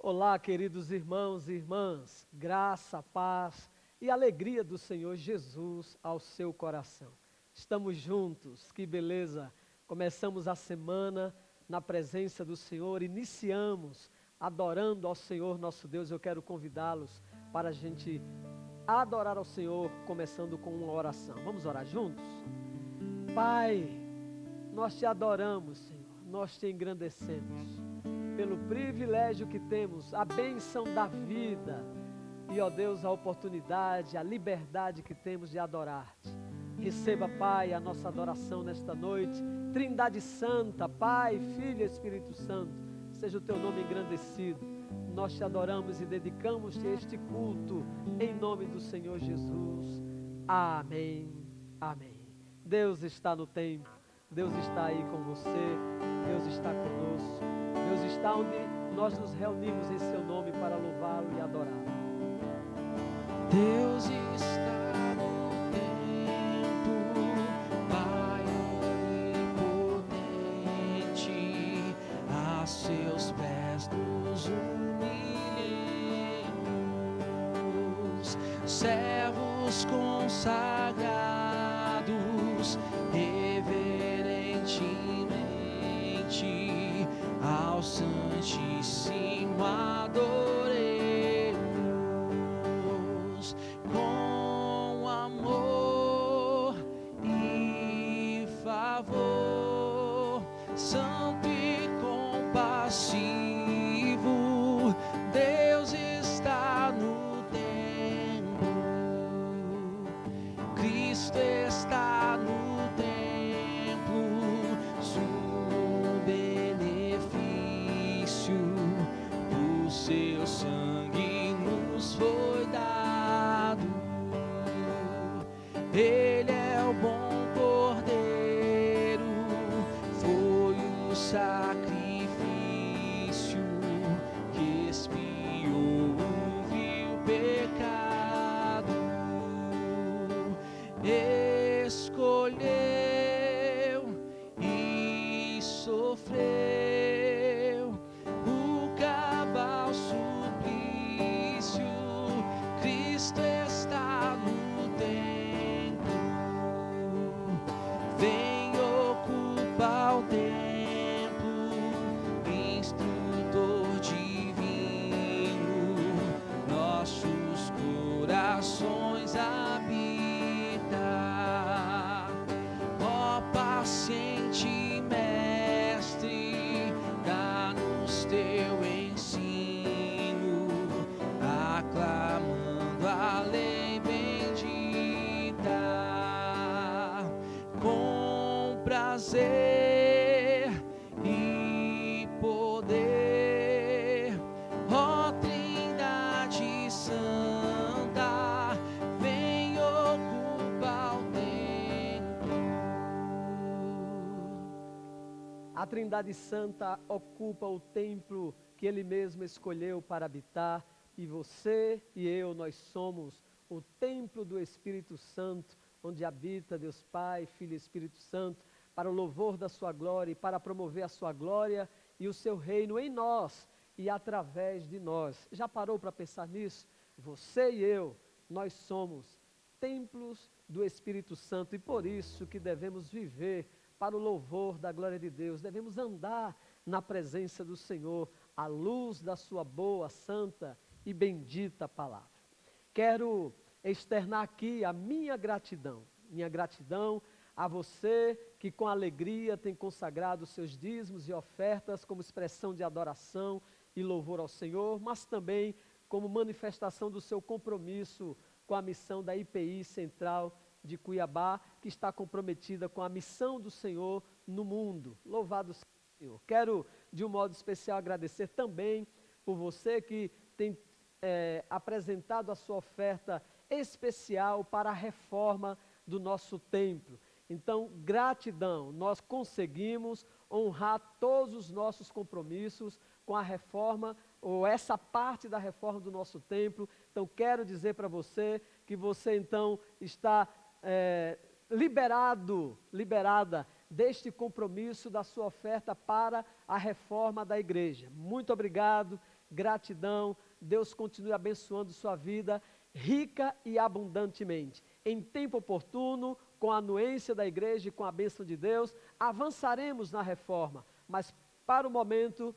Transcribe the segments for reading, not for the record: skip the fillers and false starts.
Olá, queridos irmãos e irmãs, graça, paz e alegria do Senhor Jesus ao seu coração. Estamos juntos, que beleza! Começamos a semana na presença do Senhor, iniciamos adorando ao Senhor nosso Deus. Eu quero convidá-los para a gente adorar ao Senhor, começando com uma oração. Vamos orar juntos? Pai, nós te adoramos, Senhor, nós te engrandecemos pelo privilégio que temos, a bênção da vida e, ó Deus, a oportunidade, a liberdade que temos de adorar-te. Receba, Pai, a nossa adoração nesta noite. Trindade Santa, Pai, Filho e Espírito Santo, seja o teu nome engrandecido. Nós te adoramos e dedicamos-te este culto em nome do Senhor Jesus. Amém. Amém. Deus está no templo, Deus está aí com você, Deus está conosco. Deus está onde nós nos reunimos em seu nome para louvá-lo e adorá-lo. Deus está no templo, Pai onipotente, a seus pés nos humilhemos, servos consagrados, reverentemente ao Santíssimo adoremos, com amor e favor, santo e compassivo, Deus está no templo, Cristo está no templo, do seu sangue nos foi dado. Ele é o bom Cordeiro, foi o sacrifício que expiou o vil pecado. Escolheu e sofreu o cabal suplício. Cristo está no templo, vem ocupar o templo, instrutor divino, nossos corações habita. Ó paciente mestre, dá-nos teu ensino, aclamando a lei bendita, com prazer e poder. Ó Trindade Santa, vem ocupar o templo. A Trindade Santa ocupa o templo que Ele mesmo escolheu para habitar, e você e eu, nós somos o templo do Espírito Santo, onde habita Deus Pai, Filho e Espírito Santo, para o louvor da sua glória e para promover a sua glória e o seu reino em nós e através de nós. Já parou para pensar nisso? Você e eu, nós somos templos do Espírito Santo, e por isso que devemos viver para o louvor da glória de Deus, devemos andar na presença do Senhor, à luz da sua boa, santa e bendita palavra. Quero externar aqui a minha gratidão a você que com alegria tem consagrado seus dízimos e ofertas como expressão de adoração e louvor ao Senhor, mas também como manifestação do seu compromisso com a missão da IPI Central de Cuiabá, que está comprometida com a missão do Senhor no mundo. Louvado seja o Senhor. Quero, de um modo especial, agradecer também por você que tem apresentado a sua oferta especial para a reforma do nosso templo. Então, gratidão, nós conseguimos honrar todos os nossos compromissos com a reforma, ou essa parte da reforma do nosso templo. Então, quero dizer para você que você, então, está liberada deste compromisso da sua oferta para a reforma da igreja. Muito obrigado, gratidão. Deus continue abençoando sua vida rica e abundantemente. Em tempo oportuno, com a anuência da igreja e com a bênção de Deus, avançaremos na reforma, mas para o momento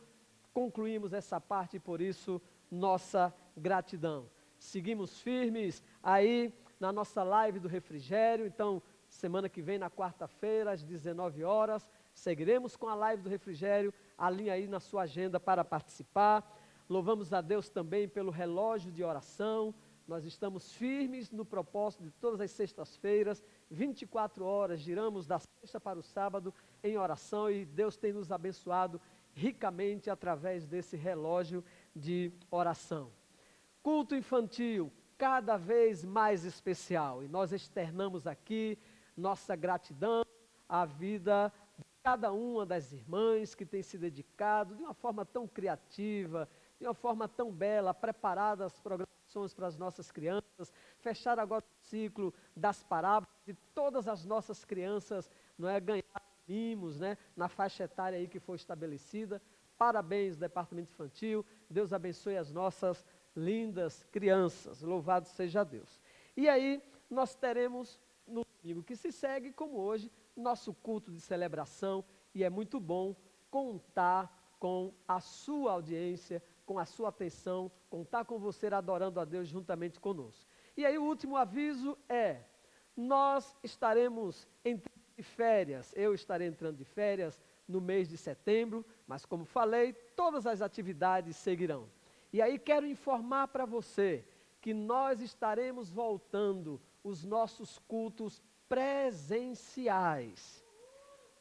concluímos essa parte e por isso nossa gratidão. Seguimos firmes aí na nossa live do refrigério. Então, semana que vem, na quarta-feira, às 19 horas, seguiremos com a live do refrigério. Alinhe aí na sua agenda para participar. Louvamos a Deus também pelo relógio de oração. Nós estamos firmes no propósito de todas as sextas-feiras, 24 horas, giramos da sexta para o sábado em oração e Deus tem nos abençoado ricamente através desse relógio de oração. Culto infantil, cada vez mais especial, e nós externamos aqui nossa gratidão à vida de cada uma das irmãs que tem se dedicado de uma forma tão criativa, de uma forma tão bela, preparada as programações para as nossas crianças, fechar agora o ciclo das parábolas e todas as nossas crianças, não é, ganhar mimos, né, na faixa etária aí que foi estabelecida. Parabéns, Departamento Infantil, Deus abençoe as nossas lindas crianças, louvado seja Deus. E aí, nós teremos no domingo que se segue, como hoje, nosso culto de celebração, e é muito bom contar com a sua audiência, com a sua atenção, contar com você adorando a Deus juntamente conosco. E aí o último aviso é, nós estaremos entrando de férias, eu estarei entrando de férias no mês de setembro, mas como falei, todas as atividades seguirão. E aí quero informar para você que nós estaremos voltando os nossos cultos presenciais.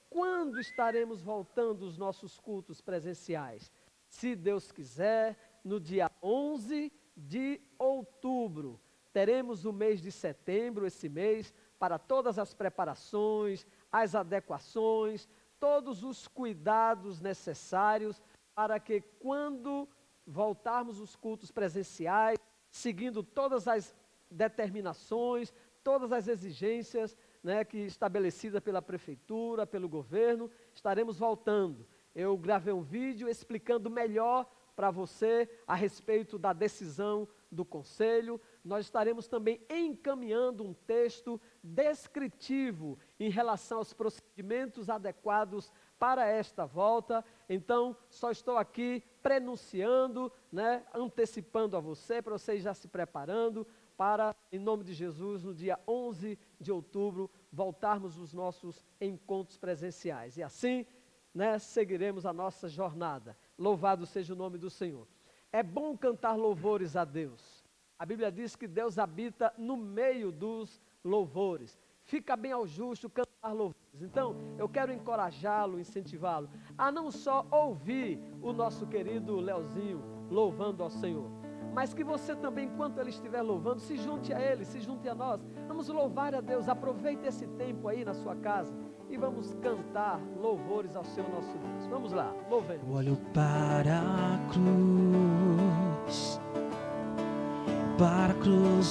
Quando estaremos voltando os nossos cultos presenciais? Se Deus quiser, no dia 11 de outubro, teremos o mês de setembro, esse mês, para todas as preparações, as adequações, todos os cuidados necessários para que quando voltarmos os cultos presenciais, seguindo todas as determinações, todas as exigências, né, que estabelecidas pela prefeitura, pelo governo, estaremos voltando. Eu gravei um vídeo explicando melhor para você a respeito da decisão do Conselho. Nós estaremos também encaminhando um texto descritivo em relação aos procedimentos adequados para esta volta. Então, só estou aqui prenunciando, né, antecipando a você, para você já se preparando para, em nome de Jesus, no dia 11 de outubro, voltarmos os nossos encontros presenciais. E assim, né, seguiremos a nossa jornada. Louvado seja o nome do Senhor. É bom cantar louvores a Deus. A Bíblia diz que Deus habita no meio dos louvores. Fica bem ao justo cantar louvores. Então, eu quero encorajá-lo, incentivá-lo a não só ouvir o nosso querido Leozinho louvando ao Senhor, mas que você também, enquanto ele estiver louvando, se junte a ele, se junte a nós. Vamos louvar a Deus. Aproveite esse tempo aí na sua casa e vamos cantar louvores ao Senhor nosso Deus. Vamos lá, louvemos. Eu olho para a cruz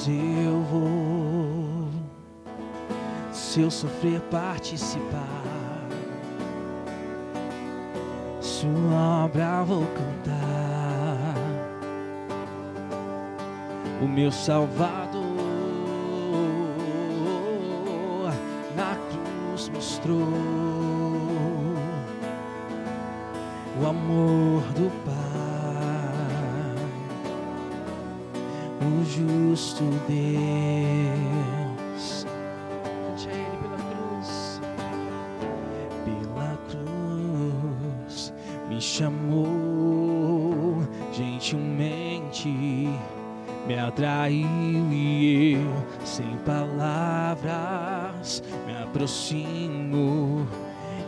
eu vou. Se eu sofrer, participar, sua obra vou cantar. O meu Salvador na cruz mostrou o amor do Pai, o justo Deus. Cante a Ele pela cruz, me chamou gentilmente, me atraiu e eu, sem palavras, me aproximo,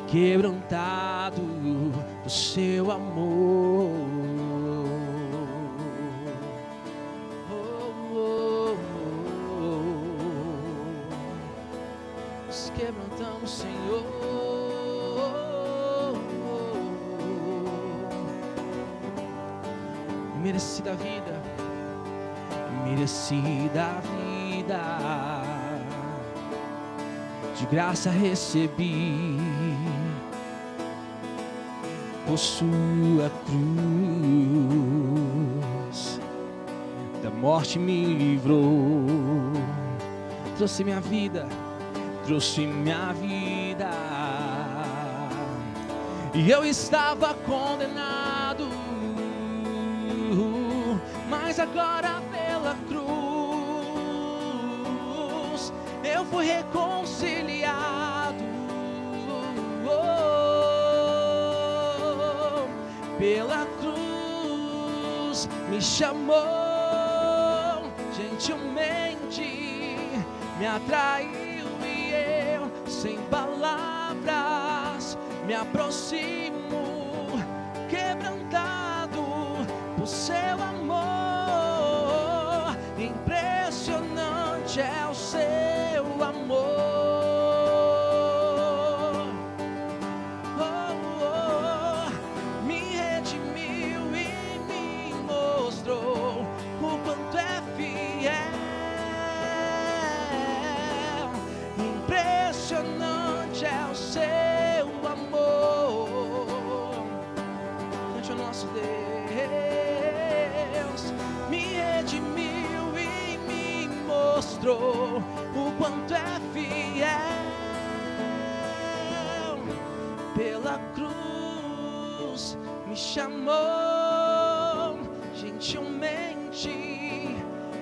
quebrantado do seu amor. Nos quebrantamos, Senhor. Merecida a vida, merecida a vida, de graça recebi. por sua cruz, da morte me livrou, trouxe minha vida, e eu estava condenado, mas agora pela cruz eu fui reconciliado. Pela cruz me chamou, gentilmente me atraiu, e eu, sem palavras, me aproximo, quebrantado por seu amor. Impressionante é o seu amor. Me redimiu e me mostrou o quanto é fiel. Impressionante é o seu amor. Gente, o nosso Deus me redimiu e me mostrou o quanto é fiel. Pela cruz me chamou, gentilmente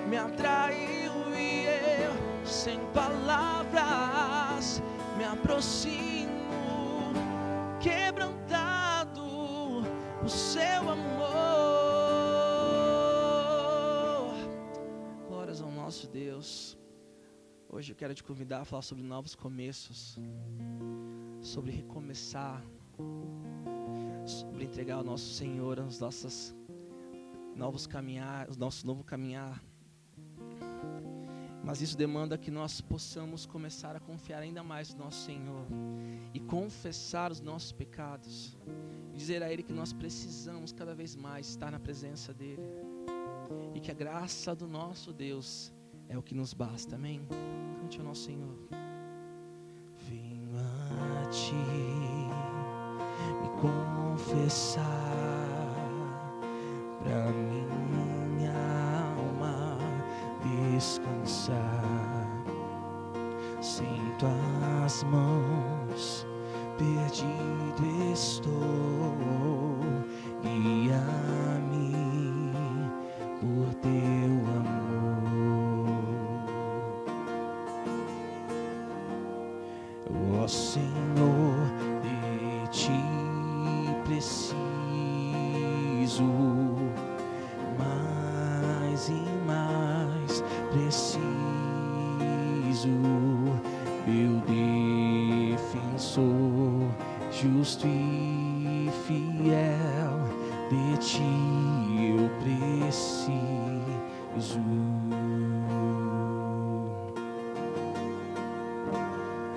me atraiu, e eu, sem palavras, me aproximo, quebrantado o seu amor. Glórias ao nosso Deus. Hoje eu quero te convidar a falar sobre novos começos, sobre recomeçar, sobre entregar ao nosso Senhor os nossos novos caminhar, o nosso novo caminhar. Mas isso demanda que nós possamos começar a confiar ainda mais no nosso Senhor e confessar os nossos pecados, e dizer a Ele que nós precisamos cada vez mais estar na presença dEle, e que a graça do nosso Deus é o que nos basta. Amém? Cante ao nosso Senhor. Venho a Ti me confessar, pra minha alma descansar. Sinto as mãos, perdido estou, guia-me por teu amor. Ó Senhor, de Ti preciso, mais e mais preciso, meu defensor, justo e fiel, de Ti eu preciso.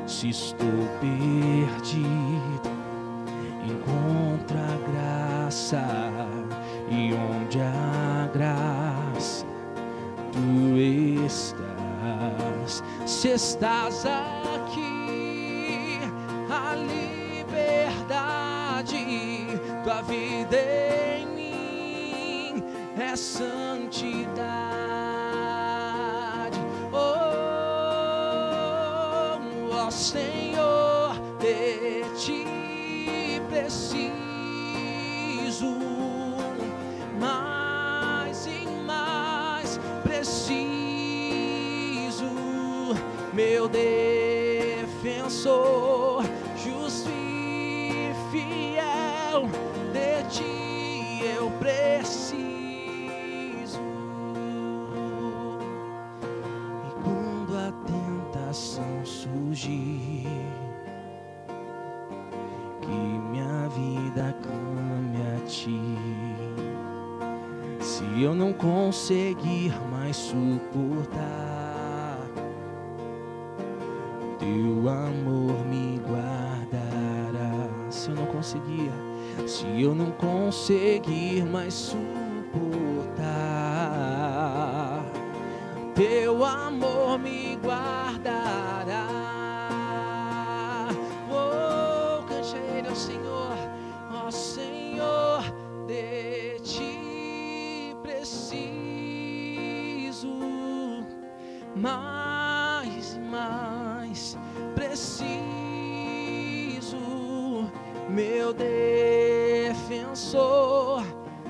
Se estou perdido, encontra a graça, e onde a graça Tu estás. Se estás aqui, a liberdade, Tua vida em mim é santidade. Oh, Senhor, de Ti preciso, mais e mais preciso, meu defensor, justo e fiel, de Ti eu preciso. E quando a tentação surgir, que minha vida clame a Ti. Se eu não conseguir mais suportar, Teu amor me guardará. Se eu não conseguir mais suportar, Teu amor me guardará. Oh, cante a Ele, ao Senhor, ó Senhor. meu defensor,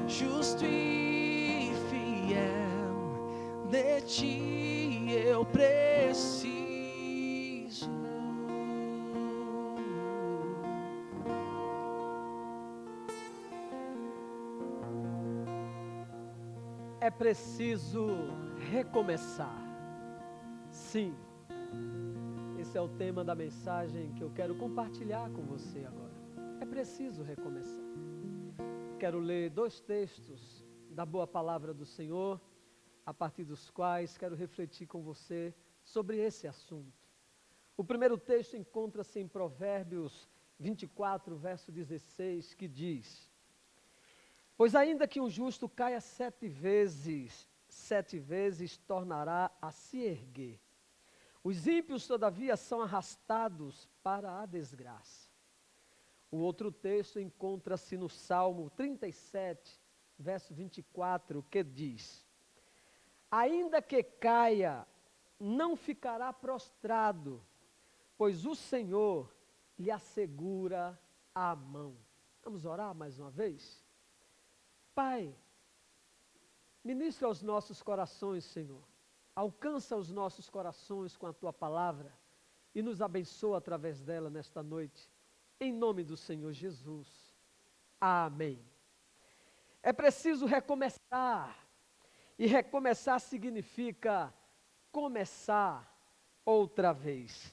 justo e fiel, de ti eu preciso. É preciso recomeçar. Sim, esse é o tema da mensagem que eu quero compartilhar com você agora. É preciso recomeçar. Quero ler 2 textos da boa palavra do Senhor, a partir dos quais quero refletir com você sobre esse assunto. O primeiro texto encontra-se em Provérbios 24, verso 16, que diz: pois ainda que um justo caia 7 vezes tornará a se erguer. Os ímpios, todavia, são arrastados para a desgraça. O outro texto encontra-se no Salmo 37, verso 24, que diz: ainda que caia, não ficará prostrado, pois o Senhor lhe assegura a mão. Vamos orar mais uma vez? Pai, ministra aos nossos corações, Senhor. Alcança os nossos corações com a Tua palavra e nos abençoa através dela nesta noite. Em nome do Senhor Jesus. Amém. É preciso recomeçar. E recomeçar significa começar outra vez.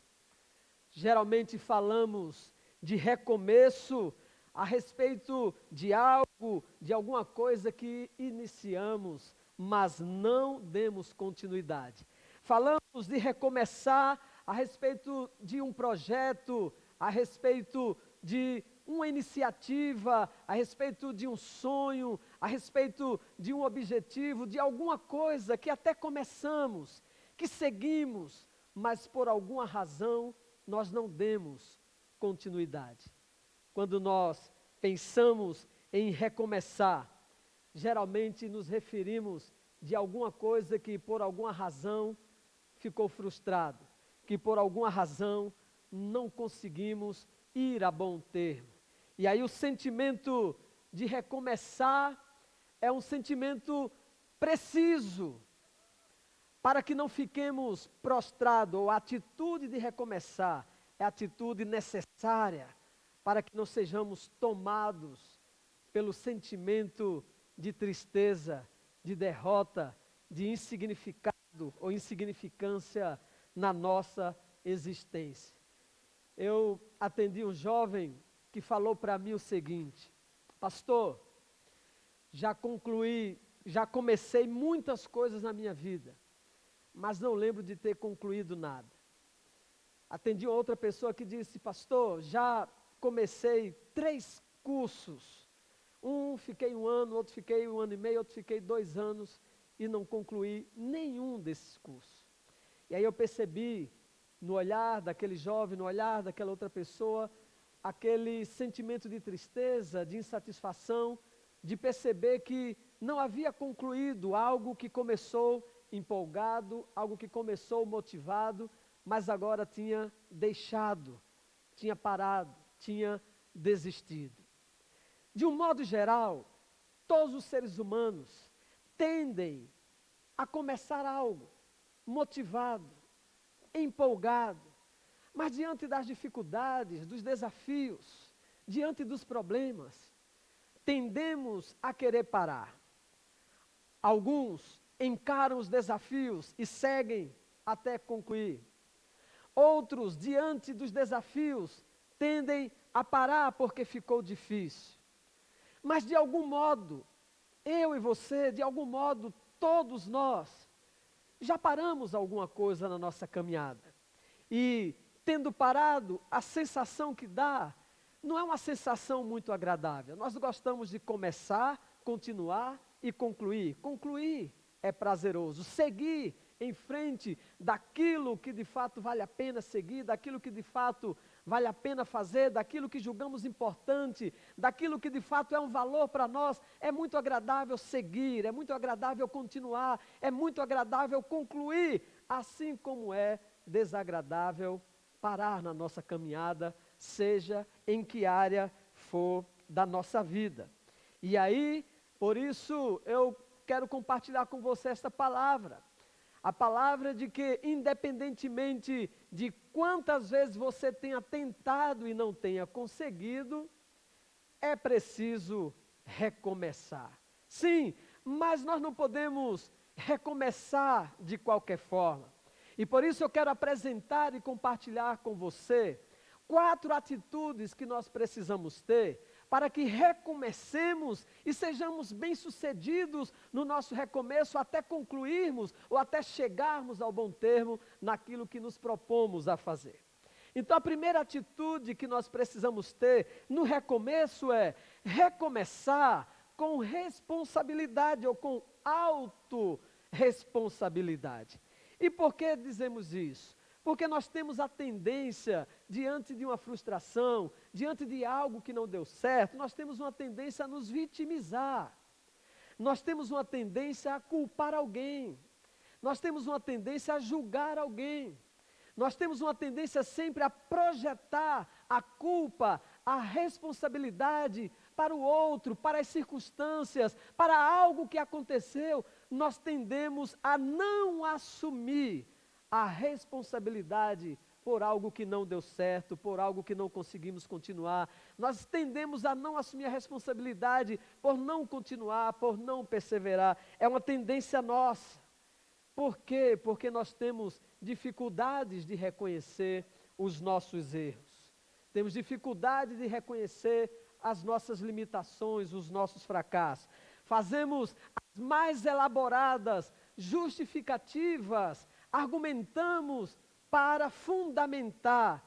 Geralmente falamos de recomeço a respeito de algo, de alguma coisa que iniciamos, mas não demos continuidade. Falamos de recomeçar a respeito de um projeto, a respeito de uma iniciativa, a respeito de um sonho, a respeito de um objetivo, de alguma coisa que até começamos, que seguimos, mas por alguma razão nós não demos continuidade. Quando nós pensamos em recomeçar, geralmente nos referimos de alguma coisa que por alguma razão ficou frustrado, que por alguma razão não conseguimos ir a bom termo. E aí o sentimento de recomeçar é um sentimento preciso para que não fiquemos prostrados, ou a atitude de recomeçar é a atitude necessária para que não sejamos tomados pelo sentimento de tristeza, de derrota, de insignificado ou insignificância na nossa existência. Eu atendi um jovem que falou para mim o seguinte: pastor, já comecei muitas coisas na minha vida, mas não lembro de ter concluído nada. Atendi outra pessoa que disse: pastor, já comecei 3 cursos, um fiquei 1 ano, outro fiquei 1 ano e meio, outro fiquei 2 anos e não concluí nenhum desses cursos. E aí eu percebi no olhar daquele jovem, no olhar daquela outra pessoa, aquele sentimento de tristeza, de insatisfação, de perceber que não havia concluído algo que começou empolgado, algo que começou motivado, mas agora tinha deixado, tinha parado, tinha desistido. De um modo geral, todos os seres humanos tendem a começar algo motivado, empolgado, mas diante das dificuldades, dos desafios, diante dos problemas, tendemos a querer parar. Alguns encaram os desafios e seguem até concluir. Outros, diante dos desafios, tendem a parar porque ficou difícil. Mas de algum modo, eu e você, de algum modo, todos nós, já paramos alguma coisa na nossa caminhada. E, tendo parado, a sensação que dá, não é uma sensação muito agradável. Nós gostamos de começar, continuar e concluir. Concluir é prazeroso. Seguir em frente daquilo que de fato vale a pena seguir, daquilo que de fato vale a pena fazer, daquilo que julgamos importante, daquilo que de fato é um valor para nós, é muito agradável seguir, é muito agradável continuar, é muito agradável concluir, assim como é desagradável parar na nossa caminhada, seja em que área for da nossa vida. E aí, por isso, eu quero compartilhar com você esta palavra. A palavra de que, independentemente de quantas vezes você tenha tentado e não tenha conseguido, é preciso recomeçar. Sim, mas nós não podemos recomeçar de qualquer forma. E por isso eu quero apresentar e compartilhar com você 4 atitudes que nós precisamos ter para que recomecemos e sejamos bem-sucedidos no nosso recomeço até concluirmos ou até chegarmos ao bom termo naquilo que nos propomos a fazer. Então a primeira atitude que nós precisamos ter no recomeço é recomeçar com responsabilidade ou com autorresponsabilidade. E por que dizemos isso? Porque nós temos a tendência, diante de uma frustração, diante de algo que não deu certo, nós temos uma tendência a nos vitimizar. Nós temos uma tendência a culpar alguém. Nós temos uma tendência a julgar alguém. Nós temos uma tendência sempre a projetar a culpa, a responsabilidade para o outro, para as circunstâncias, para algo que aconteceu. Nós tendemos a não assumir a responsabilidade por algo que não deu certo, por algo que não conseguimos continuar. Nós tendemos a não assumir a responsabilidade por não continuar, por não perseverar. É uma tendência nossa. Por quê? Porque nós temos dificuldades de reconhecer os nossos erros. Temos dificuldade de reconhecer as nossas limitações, os nossos fracassos. Fazemos as mais elaboradas justificativas, argumentamos para fundamentar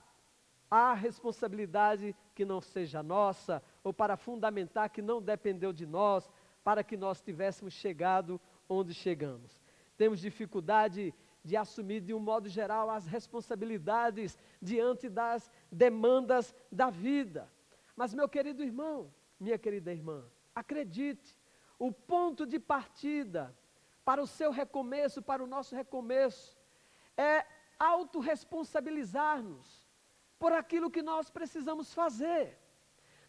a responsabilidade que não seja nossa, ou para fundamentar que não dependeu de nós, para que nós tivéssemos chegado onde chegamos. Temos dificuldade de assumir de um modo geral as responsabilidades diante das demandas da vida. Mas meu querido irmão, minha querida irmã, acredite, o ponto de partida para o seu recomeço, para o nosso recomeço, é autorresponsabilizar-nos por aquilo que nós precisamos fazer.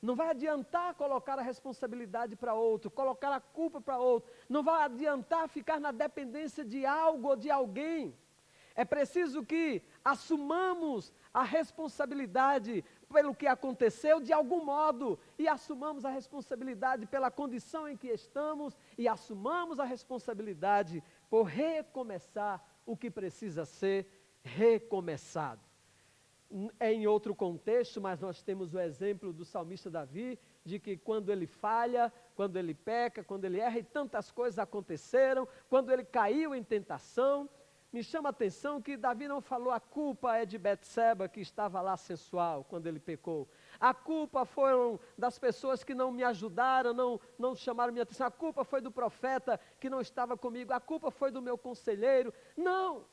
Não vai adiantar colocar a responsabilidade para outro, colocar a culpa para outro. Não vai adiantar ficar na dependência de algo ou de alguém. É preciso que assumamos a responsabilidade pelo que aconteceu de algum modo e assumamos a responsabilidade pela condição em que estamos e assumamos a responsabilidade por recomeçar o que precisa ser recomeçado. É em outro contexto, mas nós temos o exemplo do salmista Davi, de que quando ele falha, quando ele peca, quando ele erra, e tantas coisas aconteceram, quando ele caiu em tentação, me chama a atenção que Davi não falou a culpa é de Betseba, que estava lá sensual, quando ele pecou. A culpa foram das pessoas que não me ajudaram, não chamaram minha atenção. A culpa foi do profeta que não estava comigo. A culpa foi do meu conselheiro. Não!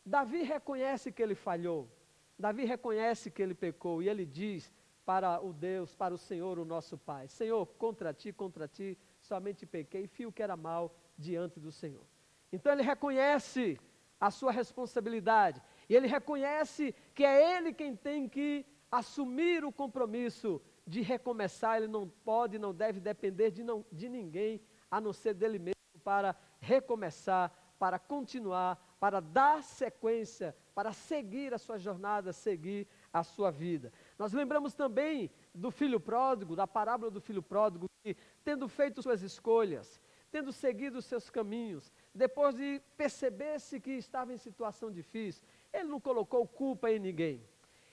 Davi reconhece que ele falhou. Davi reconhece que ele pecou e ele diz para o Deus, para o Senhor, o nosso Pai: Senhor, contra ti, somente pequei e fiz o que era mal diante do Senhor. Então ele reconhece a sua responsabilidade e ele reconhece que é ele quem tem que assumir o compromisso de recomeçar. Ele não pode, não deve depender de ninguém, a não ser dele mesmo, para recomeçar, para continuar, para dar sequência, para seguir a sua jornada, seguir a sua vida. Nós lembramos também do filho pródigo, da parábola do filho pródigo, que tendo feito suas escolhas, tendo seguido os seus caminhos, depois de perceber-se que estava em situação difícil, ele não colocou culpa em ninguém.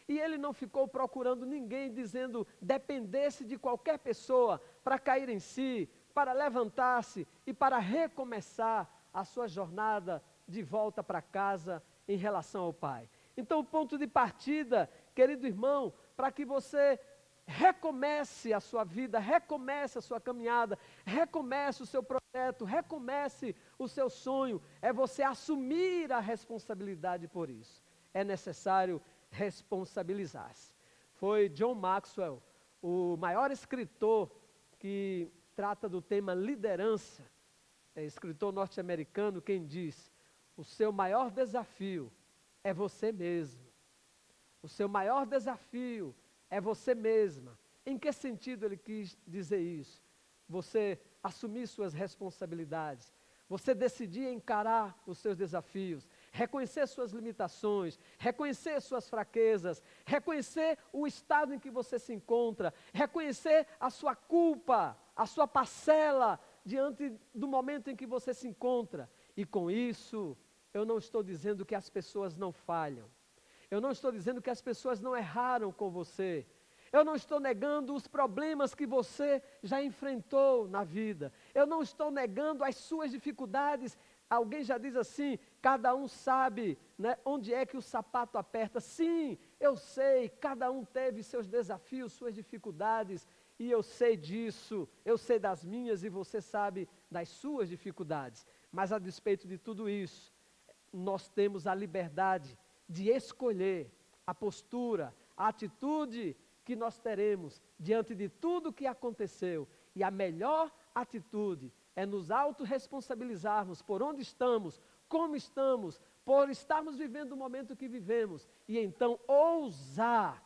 E ele não ficou procurando ninguém, dizendo, dependesse de qualquer pessoa para cair em si, para levantar-se e para recomeçar a sua jornada de volta para casa em relação ao Pai. Então, o ponto de partida, querido irmão, para que você recomece a sua vida, recomece a sua caminhada, recomece o seu projeto, recomece o seu sonho, é você assumir a responsabilidade por isso. É necessário responsabilizar-se. Foi John Maxwell, o maior escritor que trata do tema liderança, escritor norte-americano, quem diz: o seu maior desafio é você mesmo. O seu maior desafio é você mesma. Em que sentido ele quis dizer isso? Você assumir suas responsabilidades, você decidir encarar os seus desafios, reconhecer suas limitações, reconhecer suas fraquezas, reconhecer o estado em que você se encontra, reconhecer a sua culpa, a sua parcela diante do momento em que você se encontra. E com isso, eu não estou dizendo que as pessoas não falham. Eu não estou dizendo que as pessoas não erraram com você. Eu não estou negando os problemas que você já enfrentou na vida. Eu não estou negando as suas dificuldades. Alguém já diz assim, cada um sabe, né, onde é que o sapato aperta. Sim, eu sei, cada um teve seus desafios, suas dificuldades, e eu sei disso, eu sei das minhas e você sabe das suas dificuldades. Mas a despeito de tudo isso, nós temos a liberdade de escolher a postura, a atitude que nós teremos diante de tudo que aconteceu. E a melhor atitude é nos autorresponsabilizarmos por onde estamos, como estamos, por estarmos vivendo o momento que vivemos, e então ousar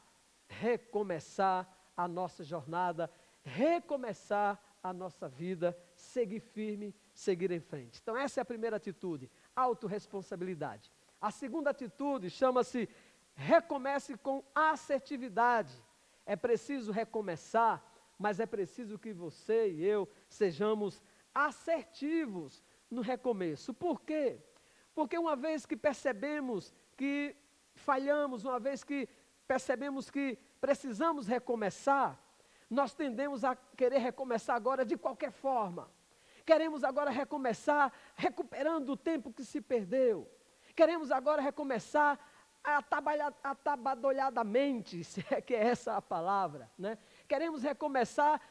recomeçar a nossa jornada, recomeçar a nossa vida, seguir firme, seguir em frente. Então essa é a primeira atitude, autorresponsabilidade. A segunda atitude chama-se recomece com assertividade. É preciso recomeçar, mas é preciso que você e eu sejamos assertivos no recomeço. Por quê? Porque uma vez que percebemos que falhamos, uma vez que percebemos que precisamos recomeçar, nós tendemos a querer recomeçar agora de qualquer forma. Queremos agora recomeçar recuperando o tempo que se perdeu. Queremos agora recomeçar atabalhadamente, se é que é essa a palavra, né? Queremos recomeçar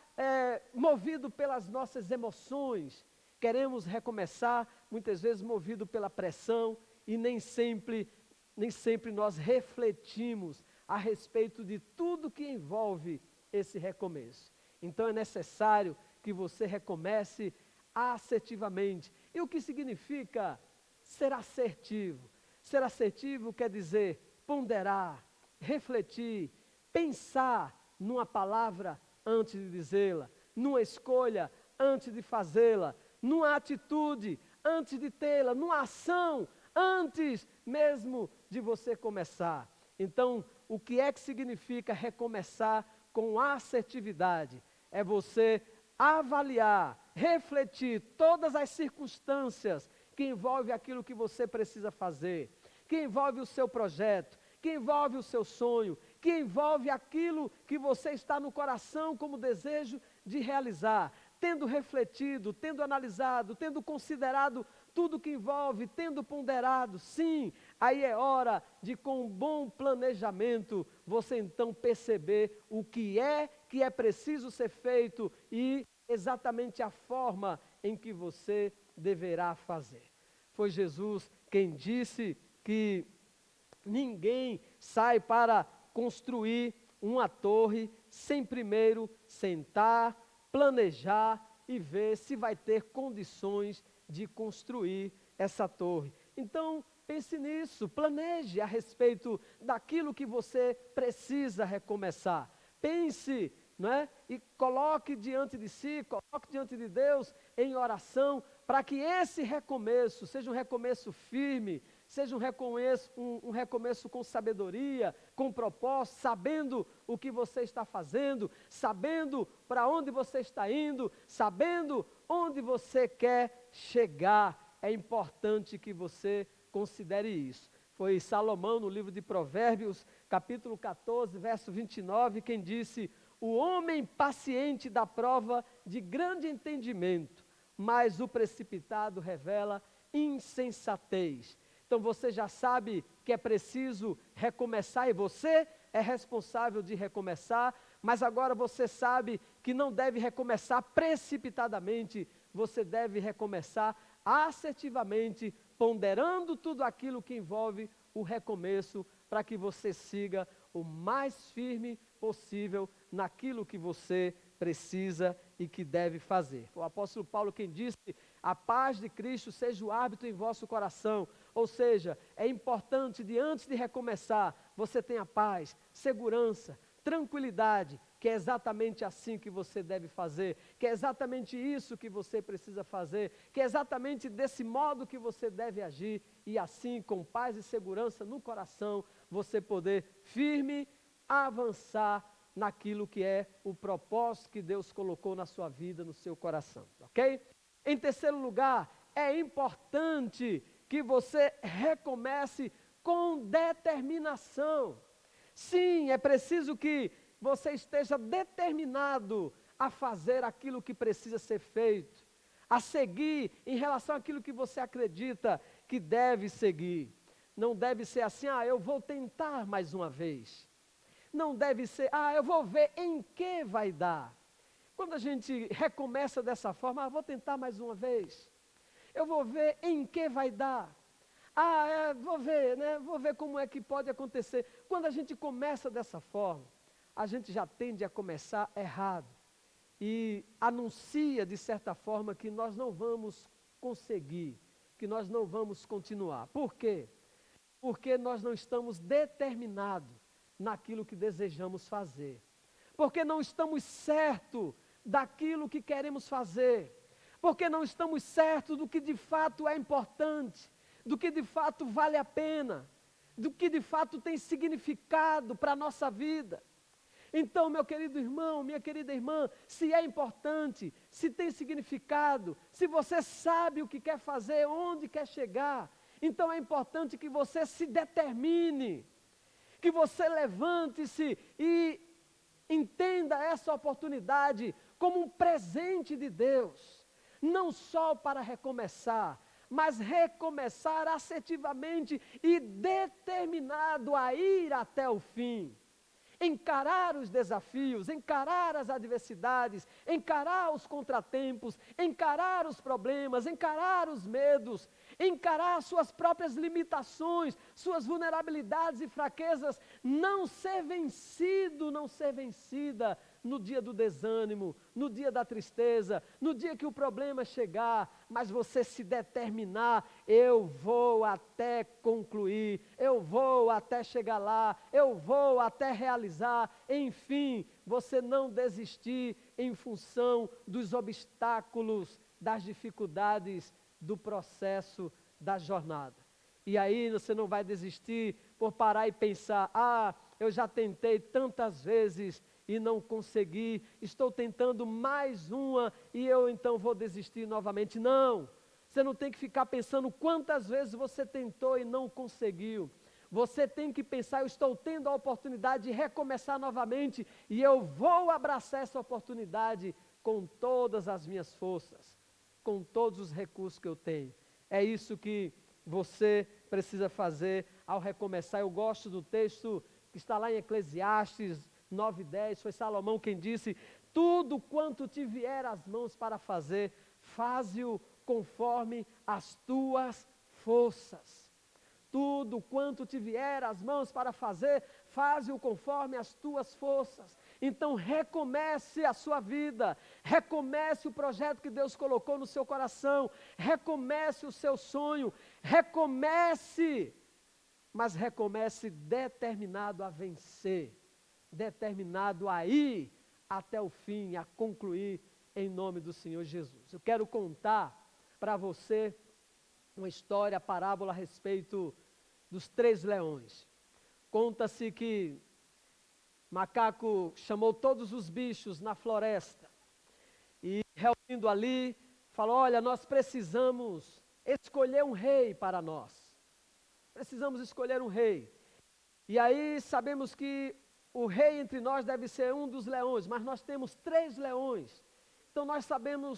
movido pelas nossas emoções, queremos recomeçar muitas vezes movido pela pressão e nem sempre nós refletimos a respeito de tudo que envolve esse recomeço. Então é necessário que você recomece assertivamente. E o que significa ser assertivo? Ser assertivo quer dizer ponderar, refletir, pensar numa palavra antes de dizê-la, numa escolha antes de fazê-la, numa atitude antes de tê-la, numa ação antes mesmo de você começar. Então, o que é que significa recomeçar com assertividade? É você avaliar, refletir todas as circunstâncias que envolvem aquilo que você precisa fazer, que envolve o seu projeto, que envolve o seu sonho, que envolve aquilo que você está no coração como desejo de realizar. Tendo refletido, tendo analisado, tendo considerado tudo que envolve, tendo ponderado, sim, aí é hora de, com um bom planejamento, você então perceber o que é preciso ser feito e exatamente a forma em que você deverá fazer. Foi Jesus quem disse que ninguém sai para construir uma torre sem primeiro sentar, planejar e ver se vai ter condições de construir essa torre. Então, pense nisso, planeje a respeito daquilo que você precisa recomeçar. Pense, não é? E coloque diante de si, coloque diante de Deus em oração, para que esse recomeço seja um recomeço firme, seja um recomeço com sabedoria, com propósito, sabendo o que você está fazendo, sabendo para onde você está indo, sabendo onde você quer chegar. É importante que você considere isso. Foi Salomão, no livro de Provérbios, capítulo 14, verso 29, quem disse: o homem paciente dá prova de grande entendimento, mas o precipitado revela insensatez. Então você já sabe que é preciso recomeçar e você é responsável de recomeçar, mas agora você sabe que não deve recomeçar precipitadamente, você deve recomeçar assertivamente, ponderando tudo aquilo que envolve o recomeço, para que você siga o mais firme possível naquilo que você precisa e que deve fazer. O apóstolo Paulo quem disse: a paz de Cristo seja o árbitro em vosso coração. Ou seja, é importante de antes de recomeçar, você tenha paz, segurança, tranquilidade, que é exatamente assim que você deve fazer, que é exatamente isso que você precisa fazer, que é exatamente desse modo que você deve agir, e assim, com paz e segurança no coração, você poder firme avançar naquilo que é o propósito que Deus colocou na sua vida, no seu coração, ok? Em terceiro lugar, é importante que você recomece com determinação. Sim, é preciso que você esteja determinado a fazer aquilo que precisa ser feito, a seguir em relação àquilo que você acredita que deve seguir. Não deve ser assim, eu vou tentar mais uma vez. Não deve ser, eu vou ver em que vai dar. Quando a gente recomeça dessa forma, vou tentar mais uma vez. Eu vou ver em que vai dar. Vou ver, né? Vou ver como é que pode acontecer. Quando a gente começa dessa forma, a gente já tende a começar errado. E anuncia, de certa forma, que nós não vamos conseguir, que nós não vamos continuar. Por quê? Porque nós não estamos determinados naquilo que desejamos fazer. Porque não estamos certos daquilo que queremos fazer. Porque não estamos certos do que de fato é importante, do que de fato vale a pena, do que de fato tem significado para a nossa vida. Então, meu querido irmão, minha querida irmã, se é importante, se tem significado, se você sabe o que quer fazer, onde quer chegar, então é importante que você se determine, que você levante-se e entenda essa oportunidade como um presente de Deus, não só para recomeçar, mas recomeçar assertivamente e determinado a ir até o fim. Encarar os desafios, encarar as adversidades, encarar os contratempos, encarar os problemas, encarar os medos, encarar suas próprias limitações, suas vulnerabilidades e fraquezas, não ser vencido, não ser vencida no dia do desânimo, no dia da tristeza, no dia que o problema chegar, mas você se determinar, eu vou até concluir, eu vou até chegar lá, eu vou até realizar, enfim, você não desistir em função dos obstáculos, das dificuldades do processo da jornada. E aí você não vai desistir por parar e pensar, eu já tentei tantas vezes e não consegui, estou tentando mais uma e eu então vou desistir novamente. Não, você não tem que ficar pensando quantas vezes você tentou e não conseguiu. Você tem que pensar, eu estou tendo a oportunidade de recomeçar novamente e eu vou abraçar essa oportunidade com todas as minhas forças, com todos os recursos que eu tenho. É isso que você precisa fazer ao recomeçar. Eu gosto do texto que está lá em Eclesiastes 9:10, foi Salomão quem disse, tudo quanto te vier às mãos para fazer, faze-o conforme as tuas forças. Tudo quanto te vier às mãos para fazer, faze-o conforme as tuas forças. Então recomece a sua vida, recomece o projeto que Deus colocou no seu coração, recomece o seu sonho, recomece, mas recomece determinado a vencer, determinado a ir até o fim, a concluir em nome do Senhor Jesus. Eu quero contar para você uma história, parábola a respeito dos 3 leões. Conta-se que Macaco chamou todos os bichos na floresta e reunindo ali, falou, olha, nós precisamos escolher um rei para nós. Precisamos escolher um rei. E aí sabemos que o rei entre nós deve ser um dos leões, mas nós temos 3 leões. Então nós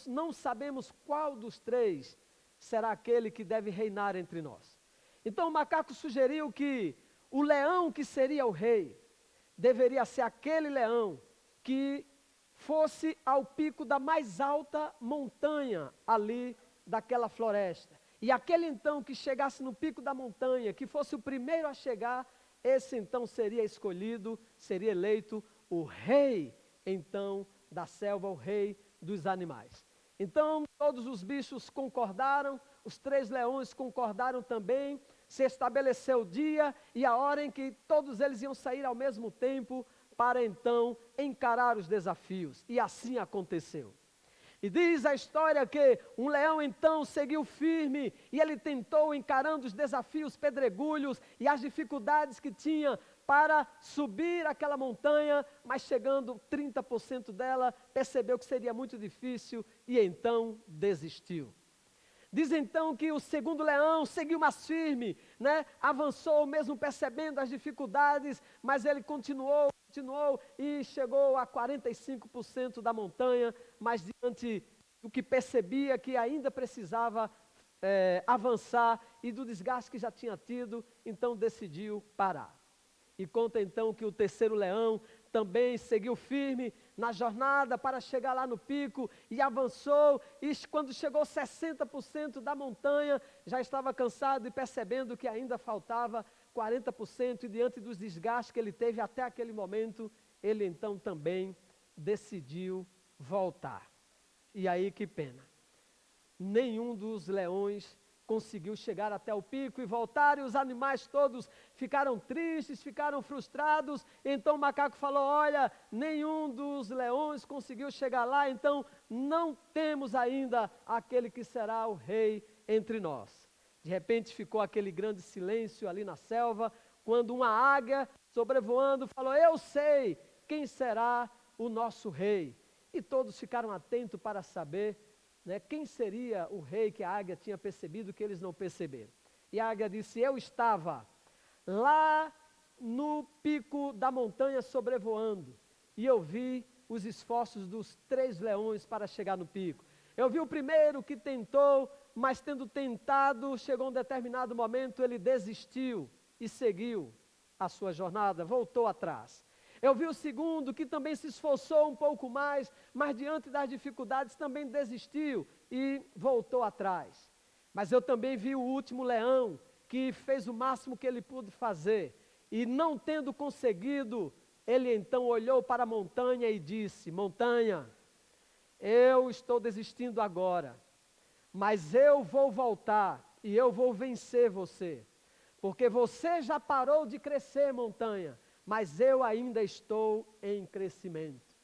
não sabemos qual dos 3 será aquele que deve reinar entre nós. Então o macaco sugeriu que o leão que seria o rei, deveria ser aquele leão que fosse ao pico da mais alta montanha ali daquela floresta. E aquele então que chegasse no pico da montanha, que fosse o primeiro a chegar, esse então seria escolhido, seria eleito o rei então da selva, o rei dos animais. Então todos os bichos concordaram, os 3 leões concordaram também, se estabeleceu o dia e a hora em que todos eles iam sair ao mesmo tempo para então encarar os desafios. E assim aconteceu. E diz a história que um leão então seguiu firme e ele tentou, encarando os desafios, pedregulhos e as dificuldades que tinha para subir aquela montanha, mas chegando 30% dela, percebeu que seria muito difícil e então desistiu. Diz então que o segundo leão seguiu mais firme, avançou mesmo percebendo as dificuldades, mas ele continuou e chegou a 45% da montanha, mas diante do que percebia que ainda precisava avançar e do desgaste que já tinha tido, então decidiu parar. E conta então que o terceiro leão também seguiu firme na jornada para chegar lá no pico e avançou, e quando chegou 60% da montanha, já estava cansado e percebendo que ainda faltava 40%, e diante dos desgastes que ele teve até aquele momento, ele então também decidiu voltar. E aí que pena, nenhum dos leões conseguiu chegar até o pico e voltar, e os animais todos ficaram tristes, ficaram frustrados. Então o macaco falou: olha, nenhum dos leões conseguiu chegar lá, então não temos ainda aquele que será o rei entre nós. De repente ficou aquele grande silêncio ali na selva, quando uma águia sobrevoando falou: eu sei quem será o nosso rei. E todos ficaram atentos para saber quem seria o rei que a águia tinha percebido que eles não perceberam. E a águia disse: eu estava lá no pico da montanha sobrevoando, e eu vi os esforços dos 3 leões para chegar no pico. Eu vi o primeiro que tentou, mas tendo tentado, chegou um determinado momento, ele desistiu e seguiu a sua jornada, voltou atrás. Eu vi o segundo que também se esforçou um pouco mais, mas diante das dificuldades também desistiu e voltou atrás. Mas eu também vi o último leão, que fez o máximo que ele pôde fazer, e não tendo conseguido, ele então olhou para a montanha e disse: montanha, eu estou desistindo agora, mas eu vou voltar e eu vou vencer você, porque você já parou de crescer, montanha, mas eu ainda estou em crescimento.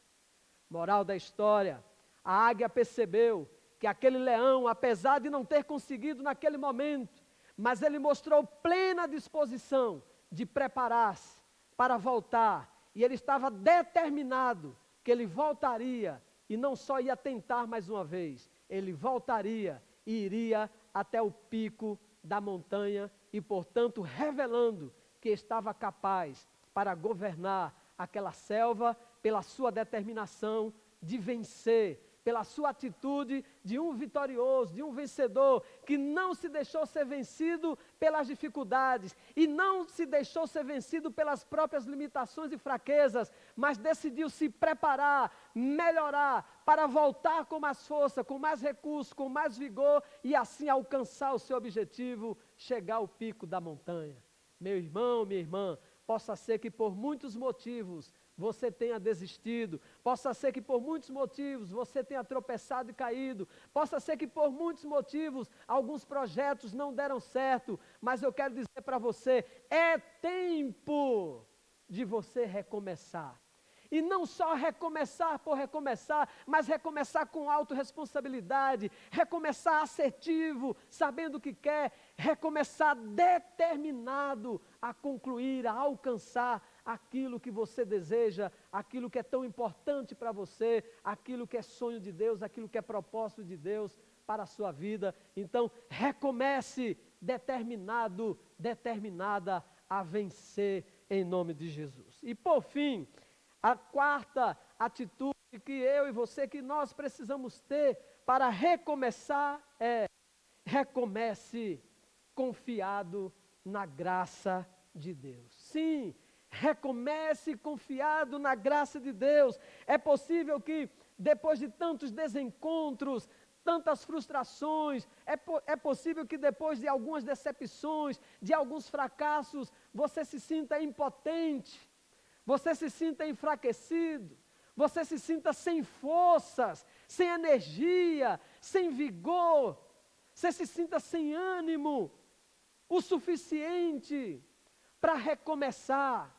Moral da história: a águia percebeu que aquele leão, apesar de não ter conseguido naquele momento, mas ele mostrou plena disposição de preparar-se para voltar, e ele estava determinado que ele voltaria, e não só ia tentar mais uma vez, ele voltaria e iria até o pico da montanha, e portanto revelando que estava capaz para governar aquela selva, pela sua determinação de vencer, pela sua atitude de um vitorioso, de um vencedor, que não se deixou ser vencido pelas dificuldades, e não se deixou ser vencido pelas próprias limitações e fraquezas, mas decidiu se preparar, melhorar, para voltar com mais força, com mais recursos, com mais vigor, e assim alcançar o seu objetivo, chegar ao pico da montanha. Meu irmão, minha irmã, possa ser que por muitos motivos você tenha desistido, possa ser que por muitos motivos você tenha tropeçado e caído, possa ser que por muitos motivos alguns projetos não deram certo, mas eu quero dizer para você, é tempo de você recomeçar. E não só recomeçar por recomeçar, mas recomeçar com autorresponsabilidade, recomeçar assertivo, sabendo o que quer, recomeçar determinado a concluir, a alcançar aquilo que você deseja, aquilo que é tão importante para você, aquilo que é sonho de Deus, aquilo que é propósito de Deus para a sua vida. Então, recomece determinado, determinada a vencer em nome de Jesus. E por fim, a quarta atitude que eu e você, que nós precisamos ter para recomeçar é: recomece confiado na graça de Deus. Sim, recomece confiado na graça de Deus. É possível que depois de tantos desencontros, tantas frustrações, é possível que depois de algumas decepções, de alguns fracassos, você se sinta impotente, você se sinta enfraquecido, você se sinta sem forças, sem energia, sem vigor, você se sinta sem ânimo o suficiente para recomeçar.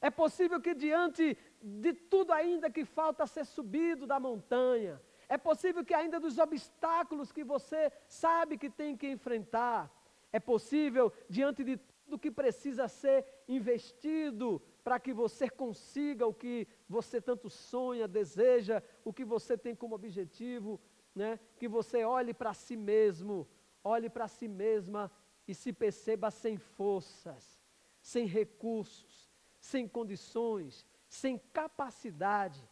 É possível que diante de tudo ainda que falta ser subido da montanha. É possível que ainda dos obstáculos que você sabe que tem que enfrentar. É possível, diante de tudo que precisa ser investido para que você consiga o que você tanto sonha, deseja, o que você tem como objetivo, né? Que você olhe para si mesmo, olhe para si mesma e se perceba sem forças, sem recursos, sem condições, sem capacidade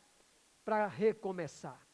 para recomeçar.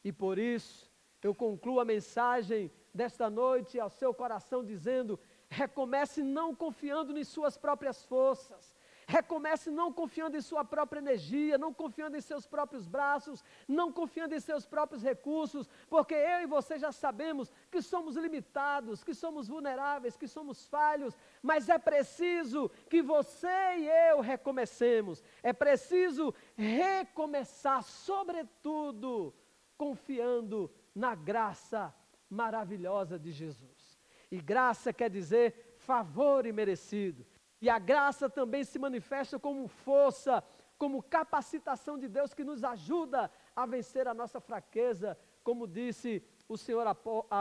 E por isso, eu concluo a mensagem desta noite ao seu coração dizendo: recomece não confiando em suas próprias forças, recomece não confiando em sua própria energia, não confiando em seus próprios braços, não confiando em seus próprios recursos, porque eu e você já sabemos que somos limitados, que somos vulneráveis, que somos falhos, mas é preciso que você e eu recomecemos, é preciso recomeçar, sobretudo, confiando na graça maravilhosa de Jesus. E graça quer dizer favor imerecido. E a graça também se manifesta como força, como capacitação de Deus que nos ajuda a vencer a nossa fraqueza. Como disse o Senhor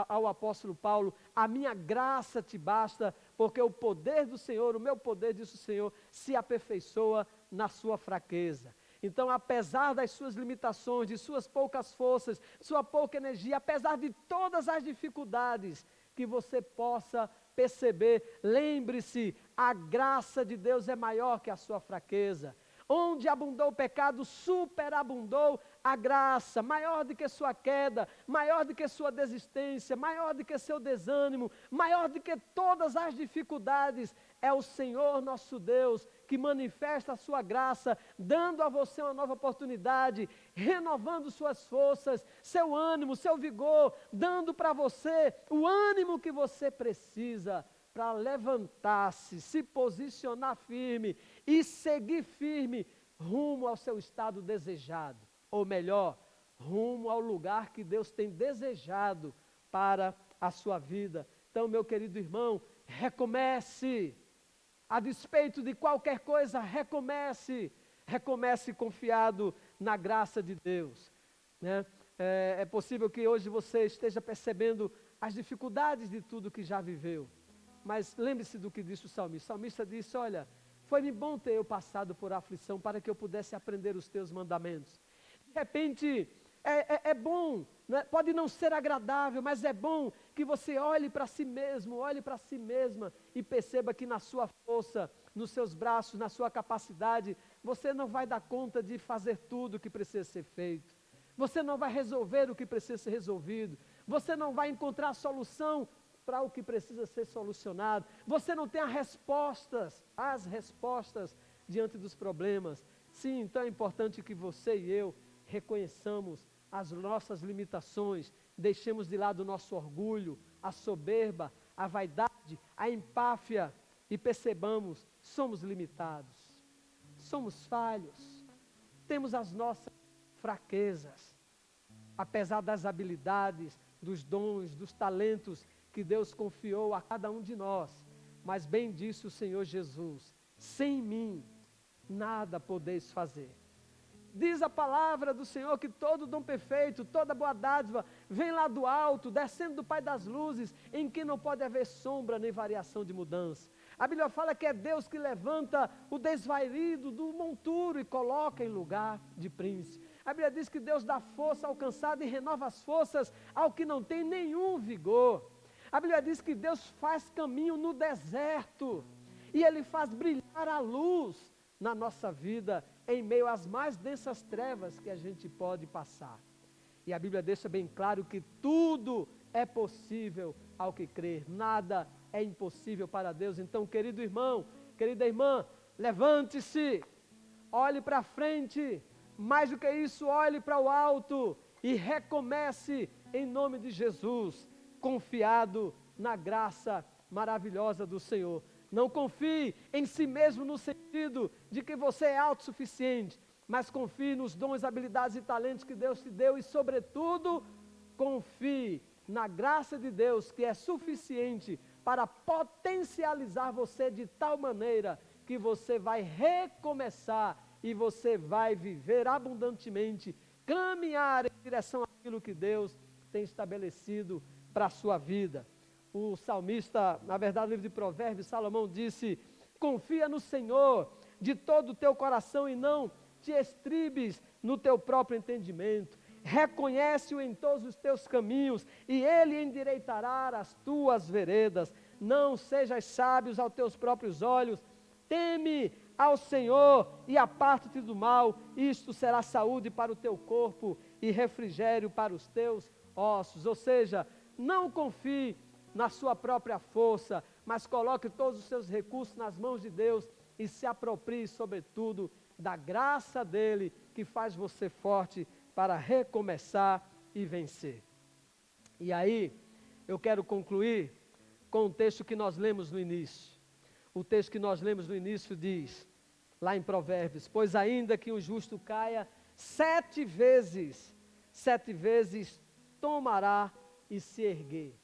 ao apóstolo Paulo: a minha graça te basta, porque o poder do Senhor, o meu poder, disse o Senhor, se aperfeiçoa na sua fraqueza. Então, apesar das suas limitações, de suas poucas forças, sua pouca energia, apesar de todas as dificuldades que você possa perceber, lembre-se, a graça de Deus é maior que a sua fraqueza. Onde abundou o pecado, superabundou a graça, maior do que sua queda, maior do que sua desistência, maior do que seu desânimo, maior do que todas as dificuldades. É o Senhor nosso Deus que manifesta a sua graça, dando a você uma nova oportunidade, renovando suas forças, seu ânimo, seu vigor, dando para você o ânimo que você precisa para levantar-se, se posicionar firme e seguir firme rumo ao seu estado desejado, ou melhor, rumo ao lugar que Deus tem desejado para a sua vida. Então, meu querido irmão, recomece, a despeito de qualquer coisa, recomece confiado na graça de Deus, né? É possível que hoje você esteja percebendo as dificuldades de tudo que já viveu. Mas lembre-se do que disse o salmista. O salmista disse: olha, foi-me bom ter eu passado por aflição para que eu pudesse aprender os teus mandamentos. De repente, é bom, né? Pode não ser agradável, mas é bom que você olhe para si mesmo, olhe para si mesma e perceba que na sua força, nos seus braços, na sua capacidade, você não vai dar conta de fazer tudo o que precisa ser feito. Você não vai resolver o que precisa ser resolvido. Você não vai encontrar a solução para o que precisa ser solucionado. Você não tem as respostas diante dos problemas. Sim, então é importante que você e eu reconheçamos as nossas limitações, deixemos de lado o nosso orgulho, a soberba, a vaidade, a empáfia e percebamos, somos limitados, somos falhos, temos as nossas fraquezas, apesar das habilidades, dos dons, dos talentos que Deus confiou a cada um de nós. Mas bem disse o Senhor Jesus: sem mim nada podeis fazer. Diz a palavra do Senhor que todo dom perfeito, toda boa dádiva, vem lá do alto, descendo do Pai das luzes, em que não pode haver sombra nem variação de mudança. A Bíblia fala que é Deus que levanta o desvairido do monturo e coloca em lugar de príncipe. A Bíblia diz que Deus dá força ao cansado e renova as forças ao que não tem nenhum vigor. A Bíblia diz que Deus faz caminho no deserto e Ele faz brilhar a luz na nossa vida em meio às mais densas trevas que a gente pode passar. E a Bíblia deixa bem claro que tudo é possível ao que crer, nada é impossível para Deus. Então, querido irmão, querida irmã, levante-se, olhe para frente, mais do que isso, olhe para o alto e recomece em nome de Jesus, confiado na graça maravilhosa do Senhor. Não confie em si mesmo no sentido de que você é autossuficiente, mas confie nos dons, habilidades e talentos que Deus te deu e, sobretudo, confie na graça de Deus que é suficiente para potencializar você de tal maneira que você vai recomeçar e você vai viver abundantemente, caminhar em direção àquilo que Deus tem estabelecido para a sua vida. O salmista, na verdade, no livro de Provérbios, Salomão disse: confia no Senhor de todo o teu coração e não te estribes no teu próprio entendimento. Reconhece-o em todos os teus caminhos e ele endireitará as tuas veredas. Não sejas sábios aos teus próprios olhos, teme ao Senhor e aparta-te do mal. Isto será saúde para o teu corpo e refrigério para os teus ossos. Ou seja, não confie na sua própria força, mas coloque todos os seus recursos nas mãos de Deus e se aproprie, sobretudo, da graça dele, que faz você forte para recomeçar e vencer. E aí, eu quero concluir com o texto que nós lemos no início. O texto que nós lemos no início diz, lá em Provérbios: pois ainda que o justo caia 7 vezes tomará e se erguer.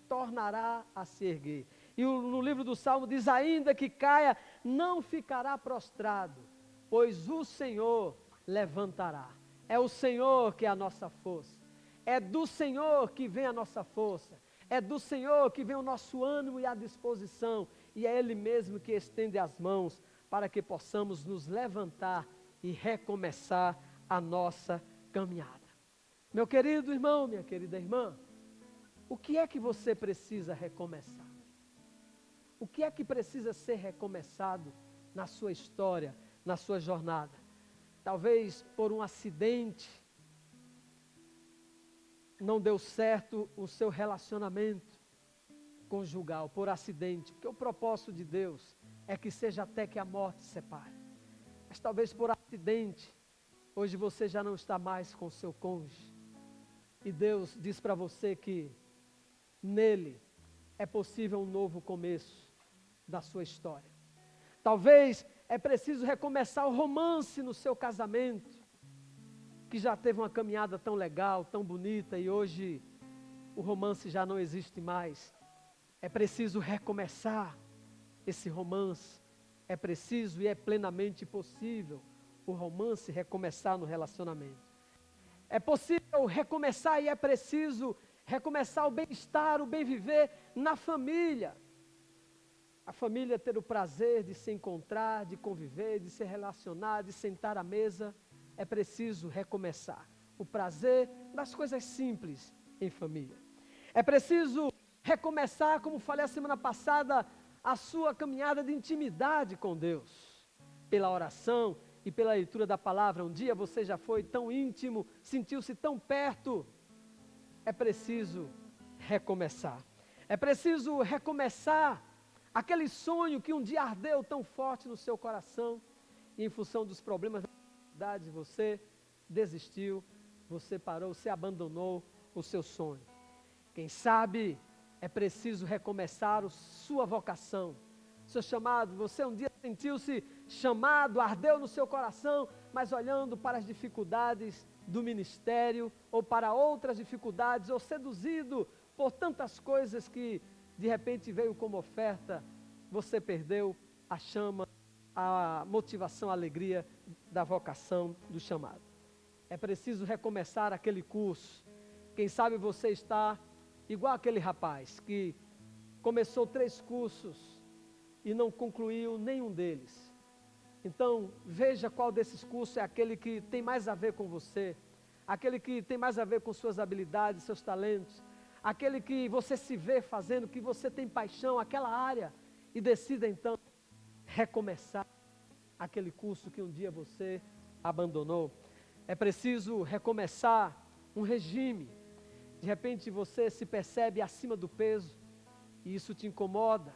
Tornará a se erguer. E no livro do Salmo diz: ainda que caia, não ficará prostrado, pois o Senhor levantará. É o Senhor que é a nossa força. É do Senhor que vem a nossa força. É do Senhor que vem o nosso ânimo e a disposição. E é Ele mesmo que estende as mãos para que possamos nos levantar e recomeçar a nossa caminhada. Meu querido irmão, minha querida irmã, o que é que você precisa recomeçar? O que é que precisa ser recomeçado na sua história, na sua jornada? Talvez por um acidente, não deu certo o seu relacionamento conjugal, por acidente, porque o propósito de Deus é que seja até que a morte separe. Mas talvez por acidente, hoje você já não está mais com o seu cônjuge, e Deus diz para você que nele é possível um novo começo da sua história. Talvez é preciso recomeçar o romance no seu casamento, que já teve uma caminhada tão legal, tão bonita, e hoje o romance já não existe mais. É preciso recomeçar esse romance. É preciso e é plenamente possível o romance recomeçar no relacionamento. É possível recomeçar e é preciso recomeçar o bem-estar, o bem-viver na família. A família ter o prazer de se encontrar, de conviver, de se relacionar, de sentar à mesa. É preciso recomeçar o prazer das coisas simples em família. É preciso recomeçar, como falei a semana passada, a sua caminhada de intimidade com Deus, pela oração e pela leitura da palavra. Um dia você já foi tão íntimo, sentiu-se tão perto. É preciso recomeçar. É preciso recomeçar aquele sonho que um dia ardeu tão forte no seu coração, e em função dos problemas da idade, você desistiu, você parou, você abandonou o seu sonho. Quem sabe é preciso recomeçar a sua vocação, seu chamado. Você um dia sentiu-se chamado, ardeu no seu coração, mas olhando para as dificuldades do ministério, ou para outras dificuldades, ou seduzido por tantas coisas que de repente veio como oferta, você perdeu a chama, a motivação, a alegria da vocação, do chamado. É preciso recomeçar aquele curso. Quem sabe você está igual aquele rapaz que começou 3 cursos e não concluiu nenhum deles. Então, veja qual desses cursos é aquele que tem mais a ver com você, aquele que tem mais a ver com suas habilidades, seus talentos, aquele que você se vê fazendo, que você tem paixão, aquela área, e decida então recomeçar aquele curso que um dia você abandonou. É preciso recomeçar um regime. De repente você se percebe acima do peso, e isso te incomoda,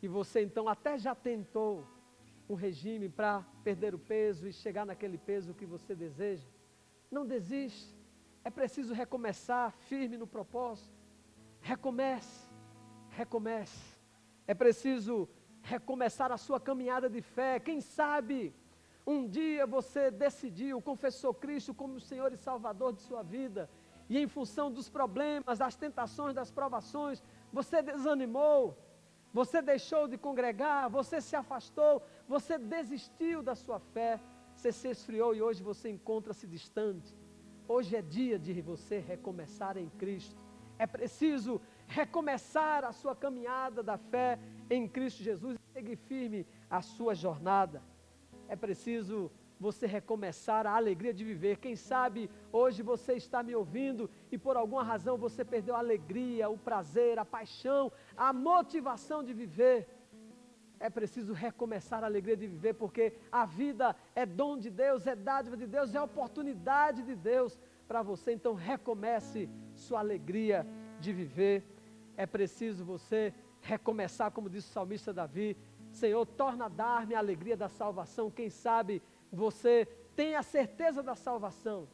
e você então até já tentou um regime para perder o peso e chegar naquele peso que você deseja. Não desiste, é preciso recomeçar firme no propósito. Recomece. É preciso recomeçar a sua caminhada de fé. Quem sabe um dia você decidiu, confessou Cristo como o Senhor e Salvador de sua vida, e em função dos problemas, das tentações, das provações, você desanimou, você deixou de congregar, você se afastou, você desistiu da sua fé. você se esfriou e hoje você encontra-se distante. Hoje é dia de você recomeçar em Cristo. É preciso recomeçar a sua caminhada da fé em Cristo Jesus e seguir firme a sua jornada. É preciso você recomeçar a alegria de viver. Quem sabe hoje você está me ouvindo e por alguma razão você perdeu a alegria, o prazer, a paixão, a motivação de viver. É preciso recomeçar a alegria de viver, porque a vida é dom de Deus, é dádiva de Deus, é oportunidade de Deus para você. Então recomece sua alegria de viver. É preciso você recomeçar, como disse o salmista Davi: Senhor, torna a dar-me a alegria da salvação. Quem sabe você tem a certeza da salvação,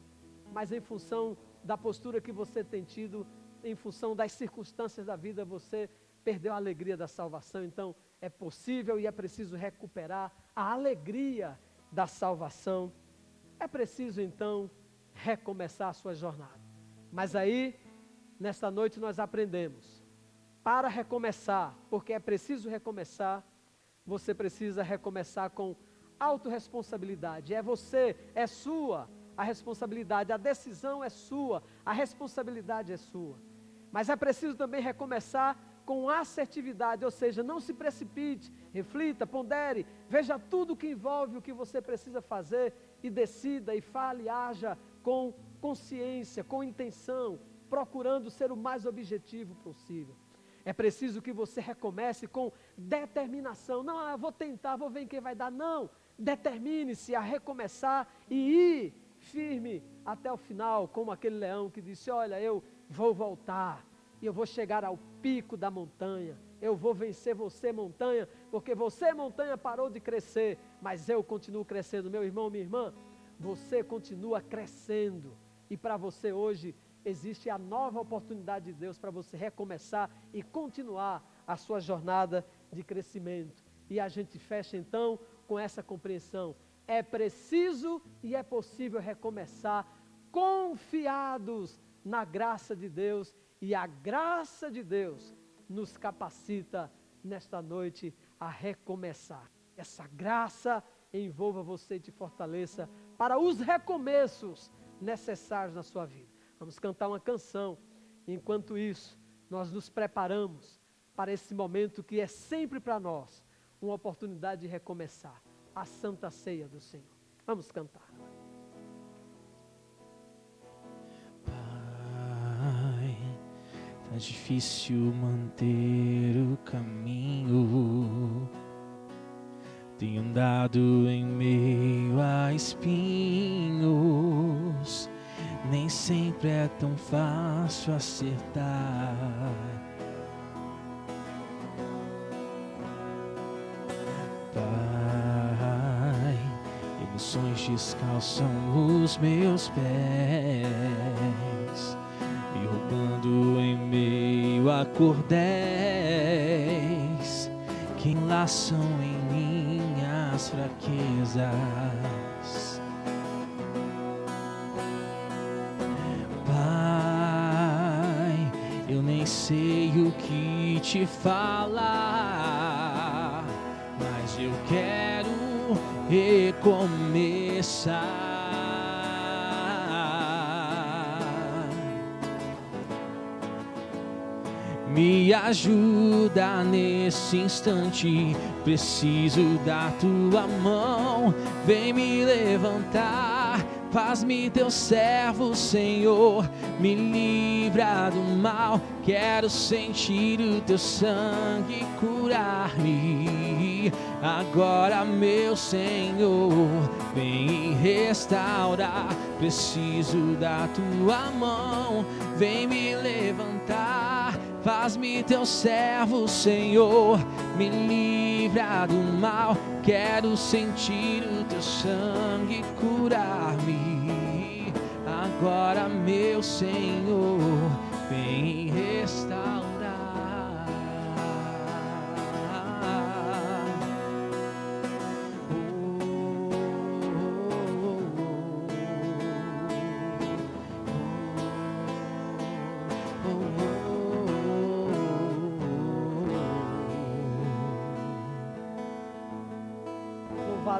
mas em função da postura que você tem tido, em função das circunstâncias da vida, você perdeu a alegria da salvação. Então é possível e é preciso recuperar a alegria da salvação. É preciso então recomeçar a sua jornada. Mas aí, nesta noite nós aprendemos, para recomeçar, porque é preciso recomeçar, você precisa recomeçar com autorresponsabilidade. É você, é sua a responsabilidade, a decisão é sua, a responsabilidade é sua. Mas é preciso também recomeçar com assertividade, ou seja, não se precipite, reflita, pondere, veja tudo que envolve o que você precisa fazer e decida e fale, haja com consciência, com intenção, procurando ser o mais objetivo possível. É preciso que você recomece com determinação. Não, eu vou tentar, vou ver em quem vai dar. Não, determine-se a recomeçar e ir firme até o final, como aquele leão que disse: olha, eu vou voltar e eu vou chegar ao pico da montanha. Eu vou vencer você, montanha, porque você, montanha, parou de crescer, mas eu continuo crescendo. Meu irmão, minha irmã, você continua crescendo. E para você hoje existe a nova oportunidade de Deus para você recomeçar e continuar a sua jornada de crescimento. E a gente fecha então com essa compreensão. É preciso e é possível recomeçar confiados na graça de Deus, e a graça de Deus nos capacita nesta noite a recomeçar. Essa graça envolva você e te fortaleça para os recomeços necessários na sua vida. Vamos cantar uma canção. Enquanto isso, nós nos preparamos para esse momento que é sempre para nós uma oportunidade de recomeçar, a Santa Ceia do Senhor. Vamos cantar. Pai, tá difícil manter o caminho. Tenho andado em meio a espinhos. Nem sempre é tão fácil acertar. Pai, emoções descalçam os meus pés, me roubando em meio a cordéis que enlaçam em minhas fraquezas. Eu nem sei o que te falar, mas eu quero recomeçar. Me ajuda nesse instante, preciso da tua mão, vem me levantar. Faz-me teu servo, Senhor, me livra do mal. Quero sentir o teu sangue curar-me. Agora, meu Senhor, vem restaurar. Preciso da tua mão, vem me levantar. Faz-me teu servo, Senhor, me livra do mal. Quero sentir o teu sangue curar-me. Agora, meu Senhor, vem restaurar.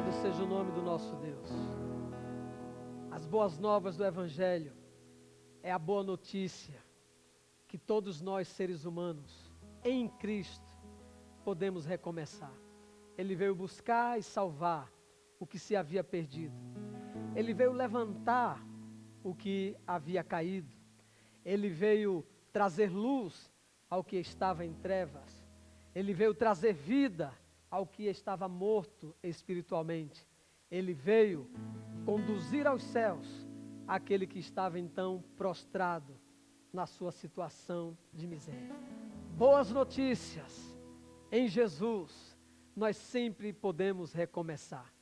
Louvado seja o nome do nosso Deus. As boas novas do Evangelho é a boa notícia que todos nós, seres humanos, em Cristo, podemos recomeçar. Ele veio buscar e salvar o que se havia perdido. Ele veio levantar o que havia caído. Ele veio trazer luz ao que estava em trevas. Ele veio trazer vida ao que estava morto espiritualmente. Ele veio conduzir aos céus aquele que estava então prostrado na sua situação de miséria. Boas notícias, em Jesus nós sempre podemos recomeçar,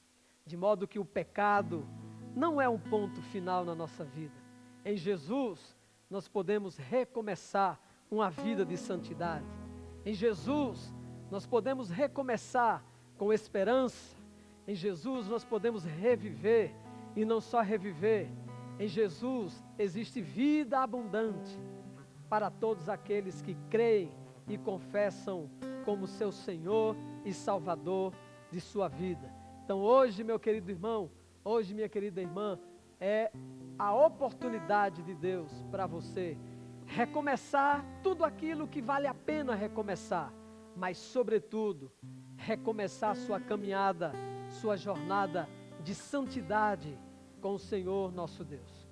de modo que o pecado não é um ponto final na nossa vida. Em Jesus nós podemos recomeçar uma vida de santidade. Em Jesus nós podemos recomeçar com esperança. Em Jesus nós podemos reviver, e não só reviver. Em Jesus existe vida abundante para todos aqueles que creem e confessam como seu Senhor e Salvador de sua vida. Então hoje, meu querido irmão, hoje, minha querida irmã, é a oportunidade de Deus para você recomeçar tudo aquilo que vale a pena recomeçar, mas sobretudo, recomeçar sua caminhada, sua jornada de santidade com o Senhor nosso Deus.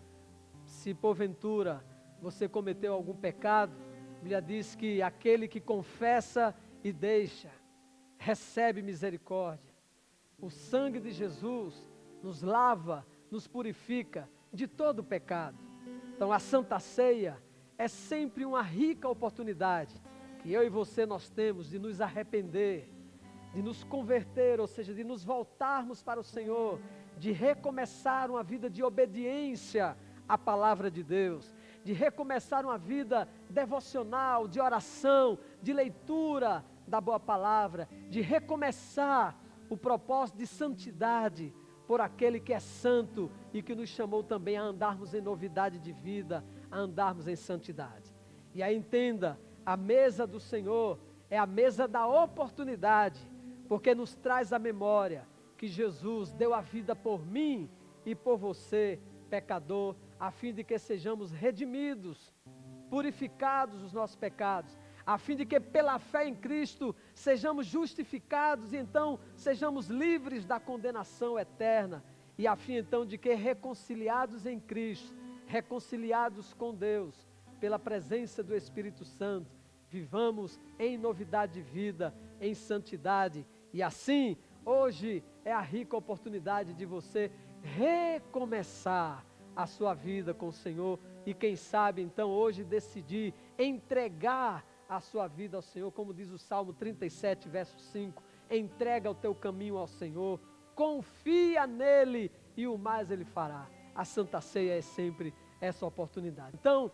Se porventura você cometeu algum pecado, a Bíblia diz que aquele que confessa e deixa, recebe misericórdia. O sangue de Jesus nos lava, nos purifica de todo pecado. Então a Santa Ceia é sempre uma rica oportunidade que eu e você nós temos de nos arrepender, de nos converter, ou seja, de nos voltarmos para o Senhor, de recomeçar uma vida de obediência à palavra de Deus, de recomeçar uma vida devocional, de oração, de leitura da boa palavra, de recomeçar o propósito de santidade por aquele que é santo e que nos chamou também a andarmos em novidade de vida, a andarmos em santidade. E aí entenda, a mesa do Senhor é a mesa da oportunidade, porque nos traz a memória que Jesus deu a vida por mim e por você, pecador, a fim de que sejamos redimidos, purificados dos nossos pecados, a fim de que pela fé em Cristo sejamos justificados e então sejamos livres da condenação eterna, e a fim então de que reconciliados em Cristo, reconciliados com Deus, pela presença do Espírito Santo, vivamos em novidade de vida, em santidade, e assim, hoje é a rica oportunidade de você recomeçar a sua vida com o Senhor, e quem sabe então hoje decidir entregar a sua vida ao Senhor, como diz o Salmo 37, verso 5, entrega o teu caminho ao Senhor, confia nele e o mais ele fará. A Santa Ceia é sempre essa oportunidade. Então,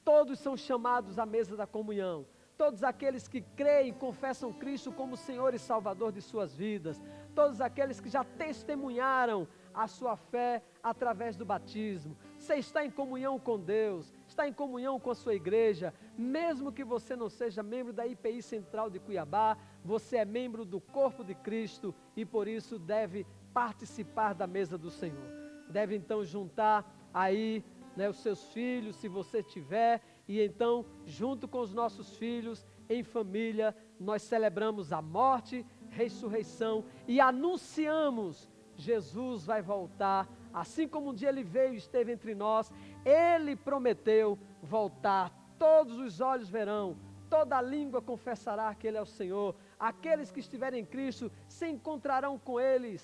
todos são chamados à mesa da comunhão, todos aqueles que creem e confessam Cristo como Senhor e Salvador de suas vidas, todos aqueles que já testemunharam a sua fé através do batismo. Você está em comunhão com Deus, está em comunhão com a sua igreja, mesmo que você não seja membro da IPI Central de Cuiabá, você é membro do corpo de Cristo e por isso deve participar da mesa do Senhor. Deve então juntar aí os seus filhos, se você tiver, e então, junto com os nossos filhos, em família, nós celebramos a morte, ressurreição e anunciamos: Jesus vai voltar, assim como um dia ele veio e esteve entre nós, ele prometeu voltar, todos os olhos verão, toda língua confessará que ele é o Senhor, aqueles que estiverem em Cristo se encontrarão com ele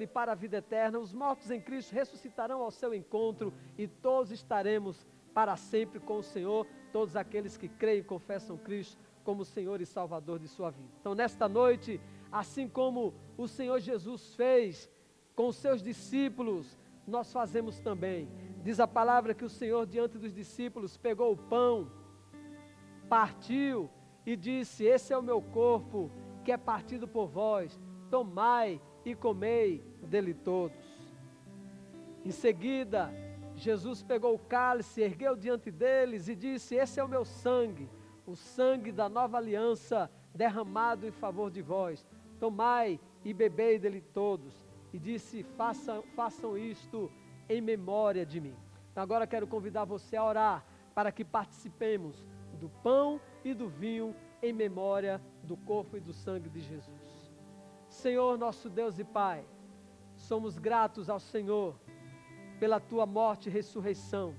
para a vida eterna, os mortos em Cristo ressuscitarão ao seu encontro e todos estaremos para sempre com o Senhor, todos aqueles que creem e confessam Cristo como Senhor e Salvador de sua vida. Então nesta noite, assim como o Senhor Jesus fez com os seus discípulos, nós fazemos também. Diz a palavra que o Senhor diante dos discípulos pegou o pão, partiu e disse: esse é o meu corpo que é partido por vós, tomai e comei dele todos. Em seguida, Jesus pegou o cálice, ergueu diante deles e disse: esse é o meu sangue, o sangue da nova aliança derramado em favor de vós. Tomai e bebei dele todos. e disse: façam isto em memória de mim. Então agora quero convidar você a orar para que participemos do pão e do vinho em memória do corpo e do sangue de Jesus. Senhor, nosso Deus e Pai, somos gratos ao Senhor pela tua morte e ressurreição.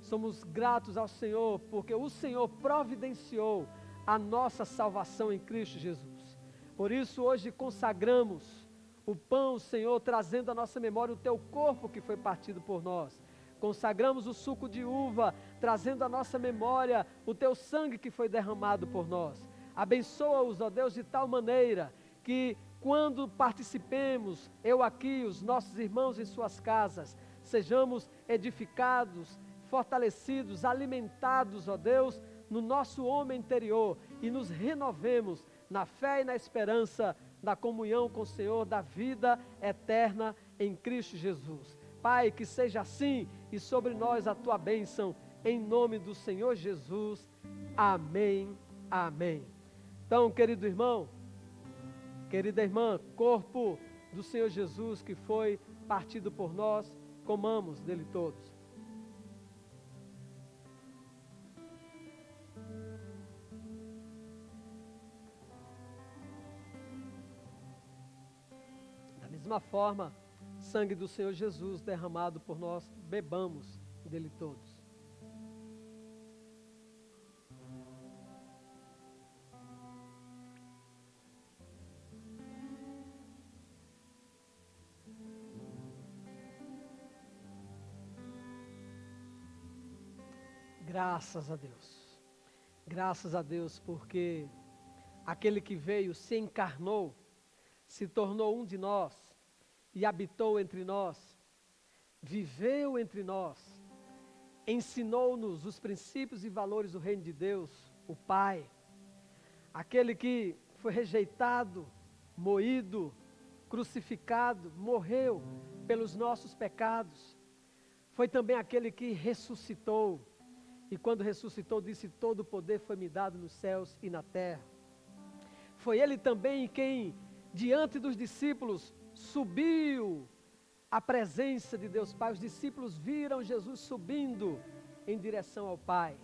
Somos gratos ao Senhor porque o Senhor providenciou a nossa salvação em Cristo Jesus. Por isso hoje consagramos o pão, Senhor, trazendo à nossa memória o teu corpo que foi partido por nós. Consagramos o suco de uva, trazendo à nossa memória o teu sangue que foi derramado por nós. Abençoa-os, ó Deus, de tal maneira que quando participemos, eu aqui, os nossos irmãos em suas casas, sejamos edificados, fortalecidos, alimentados, ó Deus, no nosso homem interior e nos renovemos na fé e na esperança da comunhão com o Senhor, da vida eterna em Cristo Jesus. Pai, que seja assim e sobre nós a tua bênção, em nome do Senhor Jesus. Amém, amém. Então, querido irmão, querida irmã, corpo do Senhor Jesus que foi partido por nós, comamos dele todos. Da mesma forma, sangue do Senhor Jesus derramado por nós, bebamos dele todos. Graças a Deus, porque aquele que veio, se encarnou, se tornou um de nós e habitou entre nós, viveu entre nós, ensinou-nos os princípios e valores do reino de Deus, o Pai, aquele que foi rejeitado, moído, crucificado, morreu pelos nossos pecados, foi também aquele que ressuscitou, e quando ressuscitou disse: todo o poder foi me dado nos céus e na terra. Foi ele também quem, diante dos discípulos, subiu à presença de Deus Pai. Os discípulos viram Jesus subindo em direção ao Pai.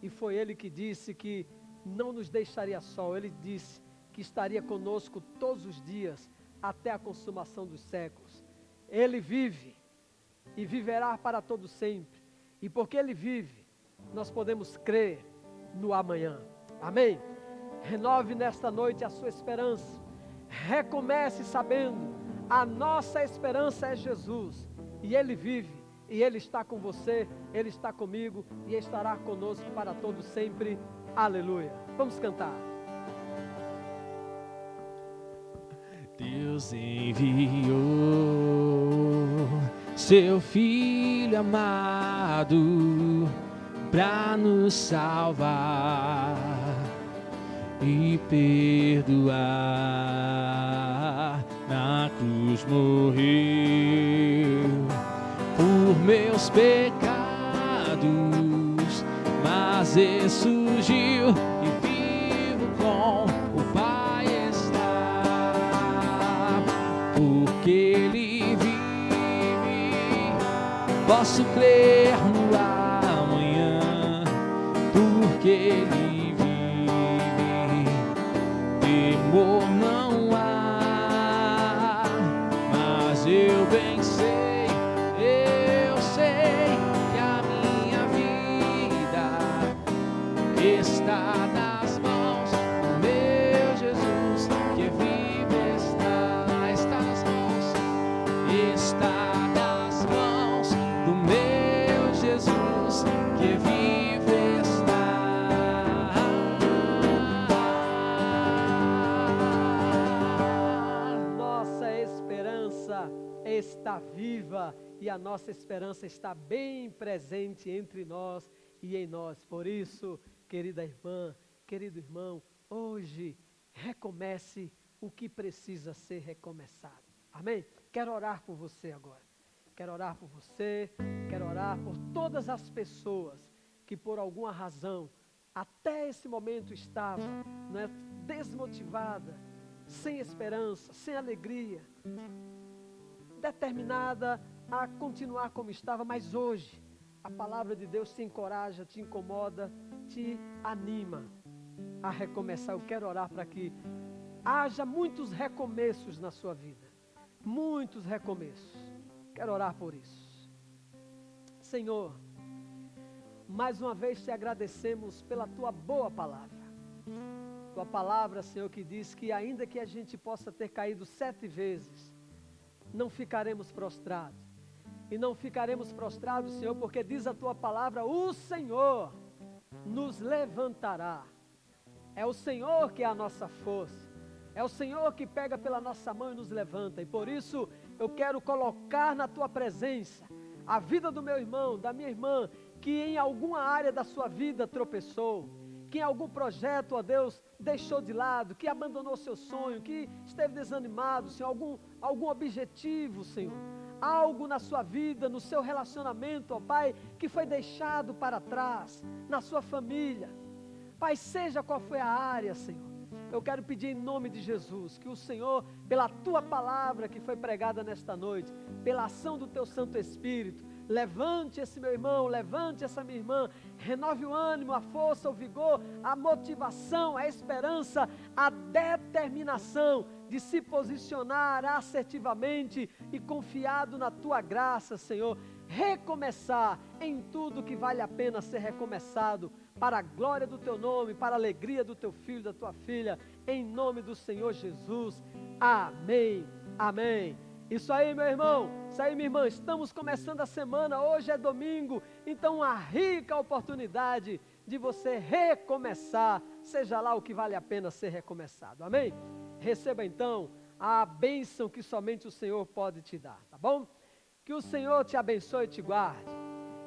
E foi ele que disse que não nos deixaria só. Ele disse que estaria conosco todos os dias, até a consumação dos séculos. Ele vive e viverá para todo sempre. E porque ele vive, nós podemos crer no amanhã. Amém? Renove nesta noite a sua esperança. Recomece sabendo, a nossa esperança é Jesus. E ele vive, e ele está com você, ele está comigo, e estará conosco para todo sempre. Aleluia. Vamos cantar. Deus enviou seu Filho amado para nos salvar e perdoar. Na cruz morreu por meus pecados, mas ressurgiu e vivo com o Pai está. Porque Ele vive, posso crer no amanhã. Porque Ele vive, temor não há. Mas eu bem sei, eu sei que a minha vida está nas mãos do meu Jesus, que vive está nas mãos do meu Jesus, que vive está. Nossa esperança está viva e a nossa esperança está bem presente entre nós e em nós. Por isso, querida irmã, querido irmão, hoje recomece o que precisa ser recomeçado. Amém? Quero orar por você agora. Quero orar por você, quero orar por todas as pessoas que por alguma razão até esse momento estava, desmotivada, sem esperança, sem alegria, determinada a continuar como estava, mas hoje a palavra de Deus te encoraja, te incomoda, te anima a recomeçar. Eu quero orar para que haja muitos recomeços na sua vida, muitos recomeços. Quero orar por isso. Senhor, mais uma vez te agradecemos pela tua boa palavra. Tua palavra, Senhor, que diz que ainda que a gente possa ter caído 7 vezes, não ficaremos prostrados. E não ficaremos prostrados, Senhor, porque diz a tua palavra, o Senhor nos levantará. É o Senhor que é a nossa força. É o Senhor que pega pela nossa mão e nos levanta. E por isso eu quero colocar na tua presença a vida do meu irmão, da minha irmã, que em alguma área da sua vida tropeçou, que em algum projeto, ó Deus, deixou de lado, que abandonou seu sonho, que esteve desanimado, Senhor, algum objetivo, Senhor, algo na sua vida, no seu relacionamento, ó Pai, que foi deixado para trás, na sua família. Pai, seja qual foi a área, Senhor, eu quero pedir em nome de Jesus, que o Senhor, pela tua palavra que foi pregada nesta noite, pela ação do teu Santo Espírito, levante esse meu irmão, levante essa minha irmã, renove o ânimo, a força, o vigor, a motivação, a esperança, a determinação de se posicionar assertivamente e confiado na tua graça, Senhor, recomeçar em tudo que vale a pena ser recomeçado, para a glória do teu nome, para a alegria do teu filho, da tua filha, em nome do Senhor Jesus, amém, amém. Isso aí, meu irmão, isso aí, minha irmã, estamos começando a semana, hoje é domingo, então uma rica oportunidade de você recomeçar, seja lá o que vale a pena ser recomeçado, amém? Receba então a bênção que somente o Senhor pode te dar, tá bom? Que o Senhor te abençoe e te guarde,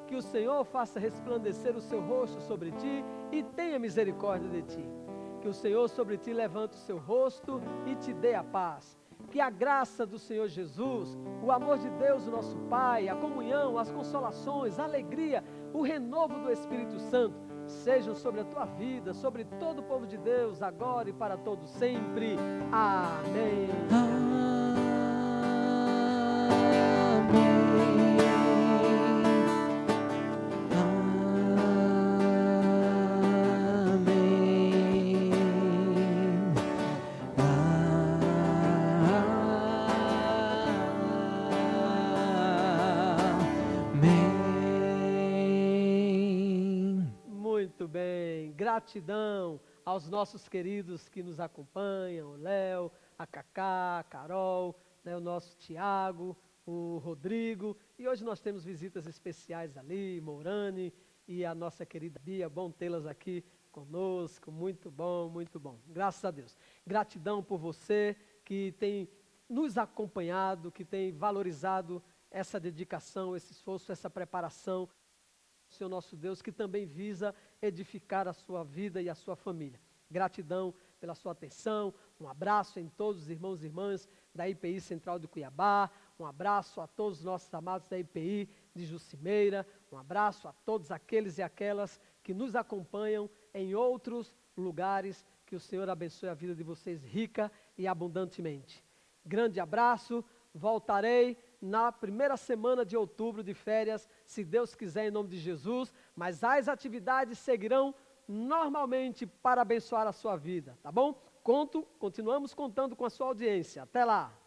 que o Senhor faça resplandecer o seu rosto sobre ti e tenha misericórdia de ti, que o Senhor sobre ti levante o seu rosto e te dê a paz. Que a graça do Senhor Jesus, o amor de Deus, o nosso Pai, a comunhão, as consolações, a alegria, o renovo do Espírito Santo, sejam sobre a tua vida, sobre todo o povo de Deus, agora e para todos sempre. Amém. Muito bem, gratidão aos nossos queridos que nos acompanham, o Léo, a Cacá, a Carol, né, o nosso Tiago, o Rodrigo, e hoje nós temos visitas especiais ali, Mourane e a nossa querida Bia, bom tê-las aqui conosco, muito bom, graças a Deus. Gratidão por você que tem nos acompanhado, que tem valorizado essa dedicação, esse esforço, essa preparação, Senhor nosso Deus, que também visa edificar a sua vida e a sua família. Gratidão pela sua atenção, um abraço em todos os irmãos e irmãs da IPI Central de Cuiabá, um abraço a todos os nossos amados da IPI de Jucimeira, um abraço a todos aqueles e aquelas que nos acompanham em outros lugares, que o Senhor abençoe a vida de vocês rica e abundantemente. Grande abraço, voltarei na primeira semana de outubro de férias, se Deus quiser, em nome de Jesus, mas as atividades seguirão normalmente para abençoar a sua vida, tá bom? Continuamos contando com a sua audiência. Até lá!